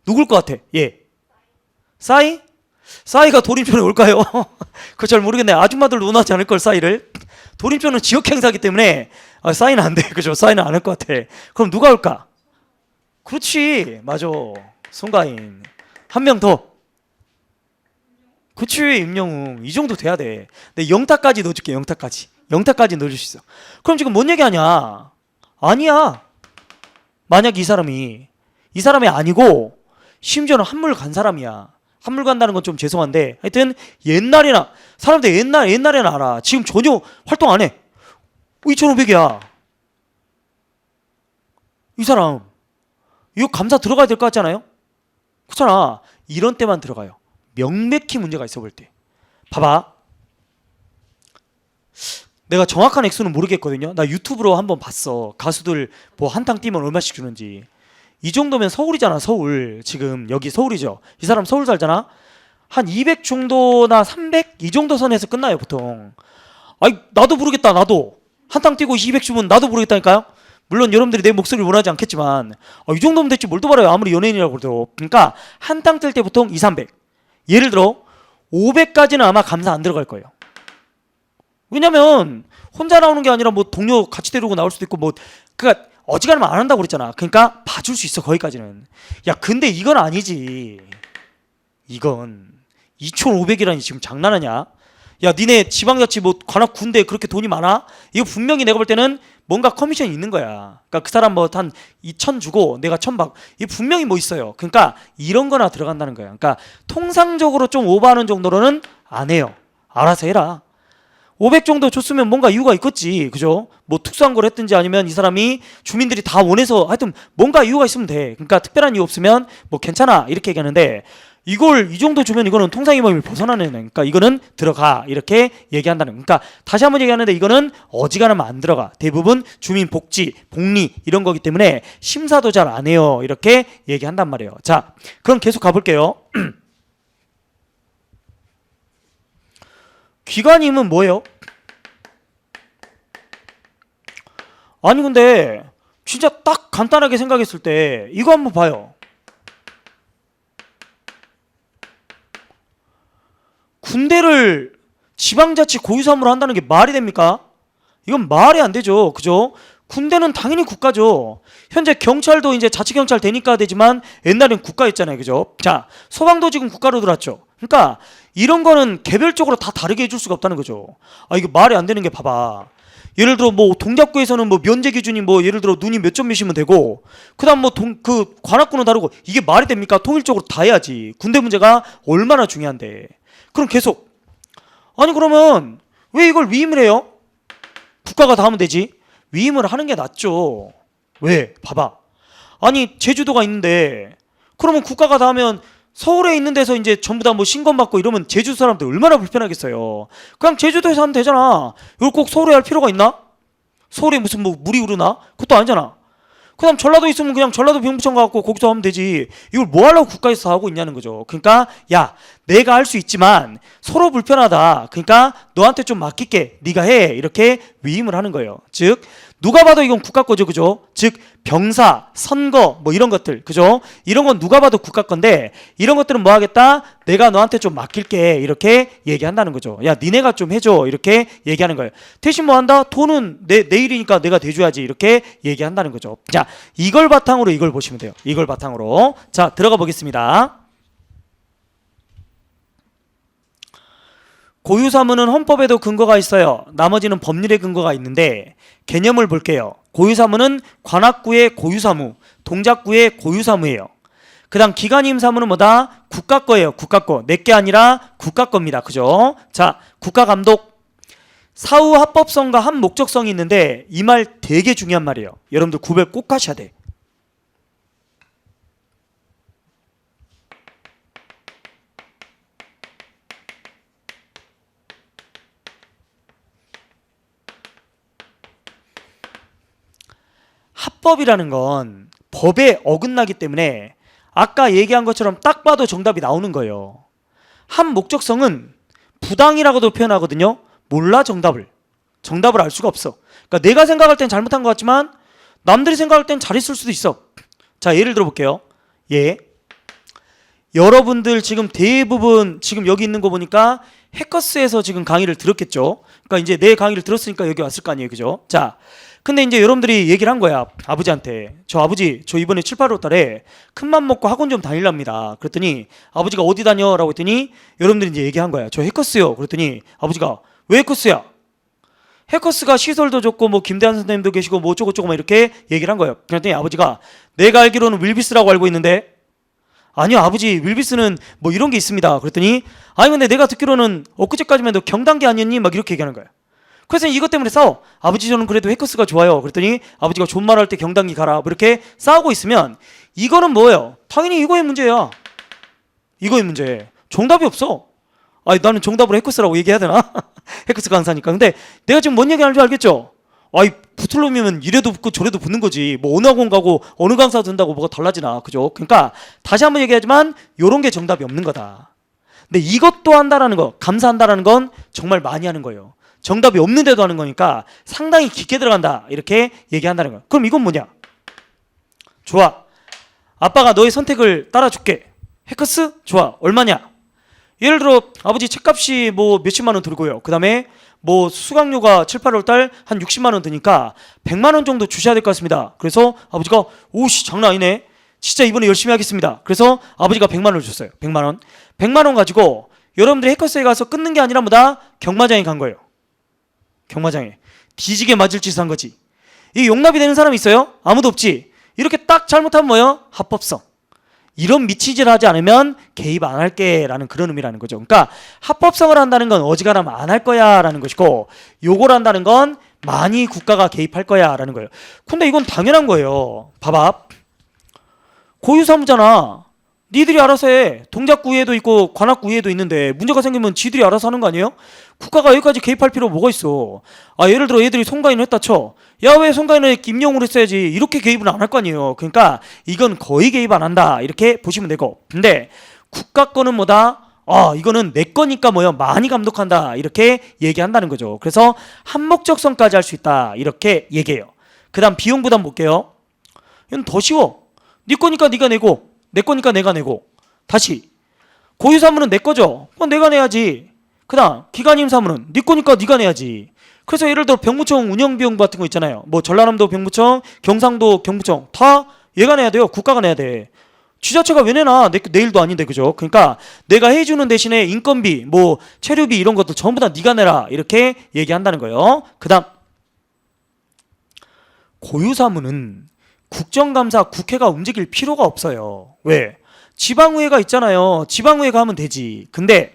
누굴 것 같아? 예. 싸이? 싸이가 도림천에 올까요? 그거 잘 모르겠네. 아줌마들 원하지 않을 걸 싸이를. 도림천은 지역 행사기 때문에 싸이는 안 돼. 그죠? 싸이는 안 할 것 같아. 그럼 누가 올까? 그렇지. 맞아. 송가인. 한 명 더. 그치, 임영웅. 이 정도 돼야 돼. 내 영타까지 넣어줄게, 영타까지. 영타까지 넣어줄 수 있어. 그럼 지금 뭔 얘기하냐? 아니야. 만약 이 사람이 아니고 심지어는 한물 간 사람이야. 한물 간다는 건 좀 죄송한데 하여튼 옛날에나 사람들 옛날에는 알아. 지금 전혀 활동 안 해. 2,500이야. 이 사람 이거 감사 들어가야 될 것 같지 않아요? 그렇잖아. 이런 때만 들어가요. 명백히 문제가 있어 볼 때. 봐봐. 내가 정확한 액수는 모르겠거든요. 나 유튜브로 한번 봤어. 가수들 뭐 한탕 뛰면 얼마씩 주는지. 이 정도면 서울이잖아. 서울. 지금 여기 서울이죠. 이 사람 서울 살잖아. 한 200 정도나 300? 이 정도 선에서 끝나요 보통. 아이 나도 모르겠다. 나도 한탕 뛰고 200 주면 나도 모르겠다니까요. 물론 여러분들이 내 목소리를 원하지 않겠지만 이 정도면 됐지 뭘 또 바라요. 아무리 연예인이라고 그래도. 그러니까 한탕 뜰 때 보통 2, 300. 예를 들어 500까지는 아마 감사 안 들어갈 거예요. 왜냐면 혼자 나오는 게 아니라 뭐 동료 같이 데리고 나올 수도 있고 뭐 그러니까 어지간하면 안 한다고 그랬잖아. 그러니까 봐줄 수 있어 거기까지는. 야 근데 이건 아니지. 이건 2,500이라니 지금 장난하냐? 야 니네 지방자치 뭐 관악 군대 그렇게 돈이 많아? 이거 분명히 내가 볼 때는 뭔가 커미션이 있는 거야. 그러니까 그 사람 뭐 한 2,000 주고 내가 1,000 받고 이게 분명히 뭐 있어요. 그러니까 이런 거나 들어간다는 거야. 그러니까 통상적으로 좀 오버하는 정도로는 안 해요. 알아서 해라. 500 정도 줬으면 뭔가 이유가 있겠지. 그죠? 뭐 특수한 걸 했든지 아니면 이 사람이 주민들이 다 원해서 하여튼 뭔가 이유가 있으면 돼. 그러니까 특별한 이유 없으면 뭐 괜찮아. 이렇게 얘기하는데 이걸 이 정도 주면 이거는 통상의 범위를 벗어나는 그러니까 이거는 들어가. 이렇게 얘기한다는 그러니까 다시 한번 얘기하는데 이거는 어지간하면 안 들어가. 대부분 주민 복지, 복리 이런 거기 때문에 심사도 잘 안 해요. 이렇게 얘기한단 말이에요. 자, 그럼 계속 가볼게요. 기관임은 뭐예요? 아니 근데 진짜 딱 간단하게 생각했을 때 이거 한번 봐요. 군대를 지방자치 고유사무로 한다는 게 말이 됩니까? 이건 말이 안 되죠. 그죠? 군대는 당연히 국가죠. 현재 경찰도 이제 자치경찰 되니까 되지만 옛날엔 국가였잖아요. 그죠? 자, 소방도 지금 국가로 들어왔죠. 그러니까 이런 거는 개별적으로 다 다르게 해줄 수가 없다는 거죠. 이거 말이 안 되는 게 봐봐. 예를 들어 뭐 동작구에서는 뭐 면제 기준이 뭐 예를 들어 눈이 몇 점 몇이면 되고 그다음 뭐 그 관악구는 다르고 이게 말이 됩니까? 통일적으로 다 해야지. 군대 문제가 얼마나 중요한데. 그럼 계속 아니 그러면 왜 이걸 위임을 해요? 국가가 다 하면 되지. 위임을 하는 게 낫죠. 왜? 봐봐. 아니 제주도가 있는데 그러면 국가가 다 하면 서울에 있는 데서 이제 전부 다 뭐 신검받고 이러면 제주도 사람들 얼마나 불편하겠어요. 그냥 제주도에서 하면 되잖아. 이걸 꼭 서울에 할 필요가 있나? 서울에 무슨 뭐 물이 흐르나? 그것도 아니잖아. 그 다음 전라도 있으면 그냥 전라도 병무청 가갖고 거기서 하면 되지. 이걸 뭐 하려고 국가에서 하고 있냐는 거죠. 그러니까 야 내가 할 수 있지만 서로 불편하다. 그러니까 너한테 좀 맡길게. 네가 해. 이렇게 위임을 하는 거예요. 즉 누가 봐도 이건 국가 거죠. 그죠? 즉 병사, 선거 뭐 이런 것들. 그죠? 이런 건 누가 봐도 국가 건데 이런 것들은 뭐 하겠다? 내가 너한테 좀 맡길게. 이렇게 얘기한다는 거죠. 야 니네가 좀 해줘. 이렇게 얘기하는 거예요. 대신 뭐 한다? 돈은 내 일이니까 내가 대줘야지. 이렇게 얘기한다는 거죠. 자 이걸 바탕으로 이걸 보시면 돼요. 이걸 바탕으로 자 들어가 보겠습니다. 고유사무는 헌법에도 근거가 있어요. 나머지는 법률에 근거가 있는데 개념을 볼게요. 고유사무는 관악구의 고유사무, 동작구의 고유사무예요. 그 다음 기관임 사무는 뭐다? 국가 거예요. 국가 거. 내게 아니라 국가 겁니다. 그죠? 자, 국가감독. 사후 합법성과 합목적성이 있는데 이 말 되게 중요한 말이에요. 여러분들 구별 꼭 하셔야 돼. 합법이라는 건 법에 어긋나기 때문에 아까 얘기한 것처럼 딱 봐도 정답이 나오는 거예요. 합목적성은 부당이라고도 표현하거든요. 몰라 정답을 알 수가 없어. 그러니까 내가 생각할 땐 잘못한 것 같지만 남들이 생각할 땐 잘했을 수도 있어. 자 예를 들어 볼게요. 예, 여러분들 지금 대부분 지금 여기 있는 거 보니까 해커스에서 지금 강의를 들었겠죠. 그러니까 이제 내 강의를 들었으니까 여기 왔을 거 아니에요. 그죠? 자 근데 이제 여러분들이 얘기를 한 거야. 아버지한테. 저 아버지, 저 이번에 7, 8월 달에 큰맘 먹고 학원 좀 다닐랍니다. 그랬더니 아버지가 어디 다녀? 라고 했더니 여러분들이 이제 얘기한 거야. 저 해커스요. 그랬더니 아버지가 왜 해커스야? 해커스가 시설도 좋고 뭐 김대한 선생님도 계시고 뭐 어쩌고저쩌고 막 이렇게 얘기를 한 거예요. 그랬더니 아버지가 내가 알기로는 윌비스라고 알고 있는데 아니요 아버지 윌비스는 뭐 이런 게 있습니다. 그랬더니 아니 근데 내가 듣기로는 엊그제까지만 해도 경단계 아니었니? 막 이렇게 얘기하는 거예요. 그래서 이것 때문에 싸워. 아버지 저는 그래도 해커스가 좋아요. 그랬더니 아버지가 존말할 때 경단계 가라. 뭐 이렇게 싸우고 있으면 이거는 뭐예요? 당연히 이거의 문제야. 이거의 문제. 정답이 없어. 아니 나는 정답으로 해커스라고 얘기해야 되나? 해커스 강사니까. 근데 내가 지금 뭔 얘기하는 줄 알겠죠? 아이 붙을 놈이면 이래도 붙고 저래도 붙는 거지. 뭐 어느 학원 가고 어느 강사 든다고 뭐가 달라지나. 그죠? 그러니까 다시 한번 얘기하지만 요런 게 정답이 없는 거다. 근데 이것도 한다라는 거, 감사한다라는 건 정말 많이 하는 거예요. 정답이 없는데도 하는 거니까 상당히 깊게 들어간다. 이렇게 얘기한다는 거예요. 그럼 이건 뭐냐? 좋아. 아빠가 너의 선택을 따라줄게. 해커스? 좋아. 얼마냐? 예를 들어 아버지 책값이 뭐 몇십만 원 들고요. 그 다음에 뭐 수강료가 7, 8월 달 한 60만 원 드니까 100만 원 정도 주셔야 될 것 같습니다. 그래서 아버지가 오씨 장난 아니네. 진짜 이번에 열심히 하겠습니다. 그래서 아버지가 100만 원을 줬어요. 100만 원. 100만 원 가지고 여러분들이 해커스에 가서 끊는 게 아니라 뭐다? 경마장에 간 거예요. 경마장에. 뒤지게 맞을 짓을 한 거지. 이게 용납이 되는 사람이 있어요? 아무도 없지. 이렇게 딱 잘못하면 뭐예요? 합법성. 이런 미치질 하지 않으면 개입 안 할게 라는 그런 의미라는 거죠. 그러니까 합법성을 한다는 건 어지간하면 안 할 거야 라는 것이고 요걸 한다는 건 많이 국가가 개입할 거야 라는 거예요. 근데 이건 당연한 거예요. 봐봐. 고유사무잖아. 니들이 알아서 해. 동작구의회도 있고 관악구의회도 있는데 문제가 생기면 지들이 알아서 하는 거 아니에요? 국가가 여기까지 개입할 필요 뭐가 있어. 아 예를 들어 얘들이 송가인을 했다 쳐. 야 왜 송가인을 임용으로 했어야지. 이렇게 개입은 안 할 거 아니에요. 그러니까 이건 거의 개입 안 한다. 이렇게 보시면 되고. 근데 국가 거는 뭐다? 아 이거는 내 거니까 뭐요 많이 감독한다. 이렇게 얘기한다는 거죠. 그래서 한목적성까지 할 수 있다. 이렇게 얘기해요. 그 다음 비용 부담 볼게요. 이건 더 쉬워. 네 거니까 네가 내고 내 거니까 내가 내고. 다시 고유사무는 내 거죠. 그건 내가 내야지. 그 다음 기관임 사무는 네 거니까 네가 내야지. 그래서 예를 들어 병무청 운영비용 같은 거 있잖아요. 뭐 전라남도 병무청, 경상도 경무청 다 얘가 내야 돼요. 국가가 내야 돼. 지자체가 왜 내나? 내 일도 아닌데 그죠? 그러니까 내가 해주는 대신에 인건비, 뭐 체류비 이런 것들 전부 다 네가 내라 이렇게 얘기한다는 거예요. 그 다음 고유사무는 국정감사 국회가 움직일 필요가 없어요. 왜? 지방의회가 있잖아요. 지방의회가 하면 되지. 근데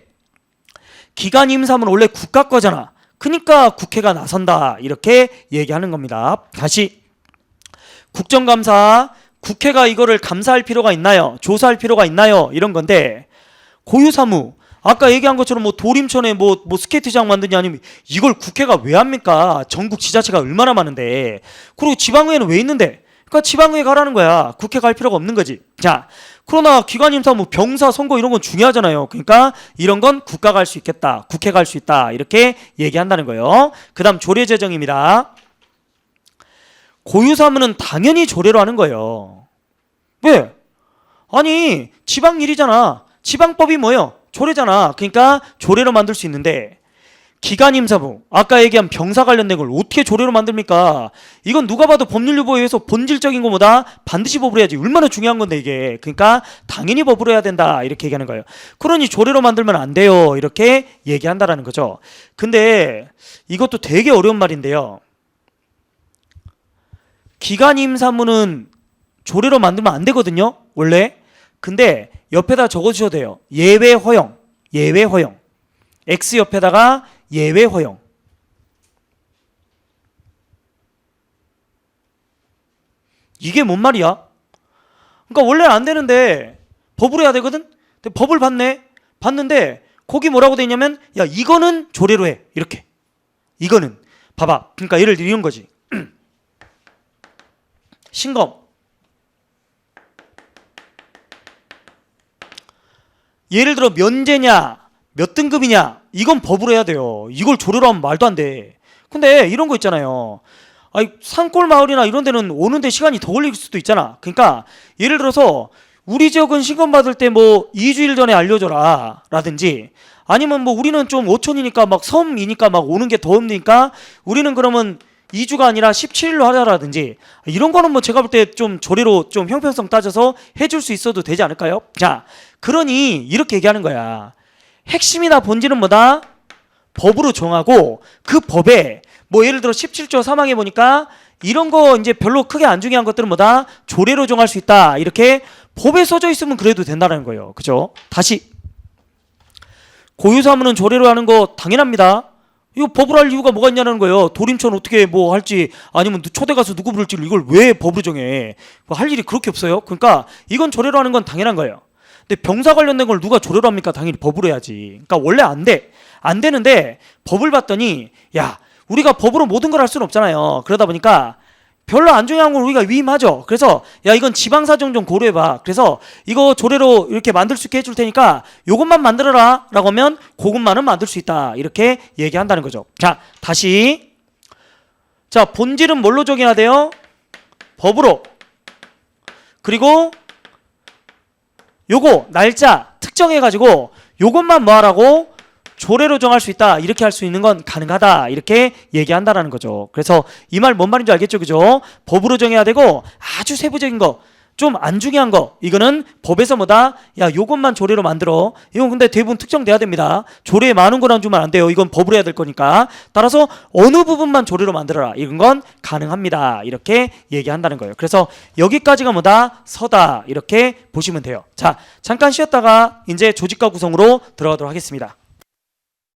기관 임사무는 원래 국가 거잖아. 그러니까 국회가 나선다. 이렇게 얘기하는 겁니다. 다시 국정감사 국회가 이거를 감사할 필요가 있나요? 조사할 필요가 있나요? 이런 건데 고유사무 아까 얘기한 것처럼 뭐 도림천에 뭐 스케이트장 만드냐 아니면 이걸 국회가 왜 합니까? 전국 지자체가 얼마나 많은데. 그리고 지방의회는 왜 있는데? 그러니까 지방의회 가라는 거야. 국회 갈 필요가 없는 거지. 자, 그러나 기관임사 뭐 병사 선거 이런 건 중요하잖아요. 그러니까 이런 건 국가가 할 수 있겠다. 국회가 할 수 있다. 이렇게 얘기한다는 거예요. 그 다음 조례제정입니다. 고유사무는 당연히 조례로 하는 거예요. 왜? 아니 지방 일이잖아. 지방법이 뭐예요? 조례잖아. 그러니까 조례로 만들 수 있는데 기관임사무 아까 얘기한 병사 관련된 걸 어떻게 조례로 만듭니까? 이건 누가 봐도 법률유보에 의해서 본질적인 거보다 반드시 법으로 해야지. 얼마나 중요한 건데 이게. 그러니까 당연히 법으로 해야 된다 이렇게 얘기하는 거예요. 그러니 조례로 만들면 안 돼요 이렇게 얘기한다라는 거죠. 근데 이것도 되게 어려운 말인데요. 기관임사무는 조례로 만들면 안 되거든요 원래. 근데 옆에다 적어주셔도 돼요. 예외 허용. 예외 허용. X 옆에다가 예외 허용. 이게 뭔 말이야? 그러니까 원래는 안 되는데 법으로 해야 되거든? 근데 법을 봤는데 거기 뭐라고 돼 있냐면 야 이거는 조례로 해. 이렇게. 이거는 봐봐. 그러니까 예를 들어 이런 거지. 신검. 예를 들어 면제냐 몇 등급이냐 이건 법으로 해야 돼요. 이걸 조례로 하면 말도 안 돼. 근데 이런 거 있잖아요. 아니 산골 마을이나 이런 데는 오는데 시간이 더 걸릴 수도 있잖아. 그러니까 예를 들어서 우리 지역은 신검 받을 때 뭐 2주일 전에 알려줘라 라든지 아니면 뭐 우리는 좀 어촌이니까 막 섬이니까 막 오는 게 더 힘드니까 우리는 그러면 2주가 아니라 17일로 하자라든지 이런 거는 뭐 제가 볼 때 좀 조례로 좀 형평성 따져서 해줄 수 있어도 되지 않을까요? 자, 그러니 이렇게 얘기하는 거야. 핵심이나 본질은 뭐다? 법으로 정하고 그 법에 뭐 예를 들어 17조 3항에 보니까 이런 거 이제 별로 크게 안 중요한 것들은 뭐다? 조례로 정할 수 있다. 이렇게 법에 써져 있으면 그래도 된다는 거예요. 그죠? 다시 고유사무는 조례로 하는 거 당연합니다. 이거 법으로 할 이유가 뭐가 있냐는 거예요. 도림천 어떻게 뭐 할지 아니면 초대 가서 누구 부를지 이걸 왜 법으로 정해? 뭐 할 일이 그렇게 없어요. 그러니까 이건 조례로 하는 건 당연한 거예요. 근데 병사 관련된 걸 누가 조례로 합니까? 당연히 법으로 해야지. 그러니까 원래 안 돼. 안 되는데 법을 봤더니 야, 우리가 법으로 모든 걸 할 수는 없잖아요. 그러다 보니까 별로 안 중요한 걸 우리가 위임하죠. 그래서 야, 이건 지방 사정 좀 고려해봐. 그래서 이거 조례로 이렇게 만들 수 있게 해줄 테니까 요것만 만들어라 라고 하면 그것만은 만들 수 있다. 이렇게 얘기한다는 거죠. 자, 다시 자, 본질은 뭘로 정해야 돼요? 법으로. 그리고 요거 날짜 특정해가지고 요것만 뭐 하라고? 조례로 정할 수 있다. 이렇게 할 수 있는 건 가능하다. 이렇게 얘기한다라는 거죠. 그래서 이 말 뭔 말인지 알겠죠? 그죠? 법으로 정해야 되고 아주 세부적인 거, 좀 안 중요한 거 이거는 법에서 뭐다? 야, 요것만 조례로 만들어. 이건 근데 대부분 특정돼야 됩니다. 조례에 많은 거랑 주면 안 돼요. 이건 법으로 해야 될 거니까. 따라서 어느 부분만 조례로 만들어라. 이런 건 가능합니다. 이렇게 얘기한다는 거예요. 그래서 여기까지가 뭐다? 서다. 이렇게 보시면 돼요. 자, 잠깐 쉬었다가 이제 조직과 구성으로 들어가도록 하겠습니다.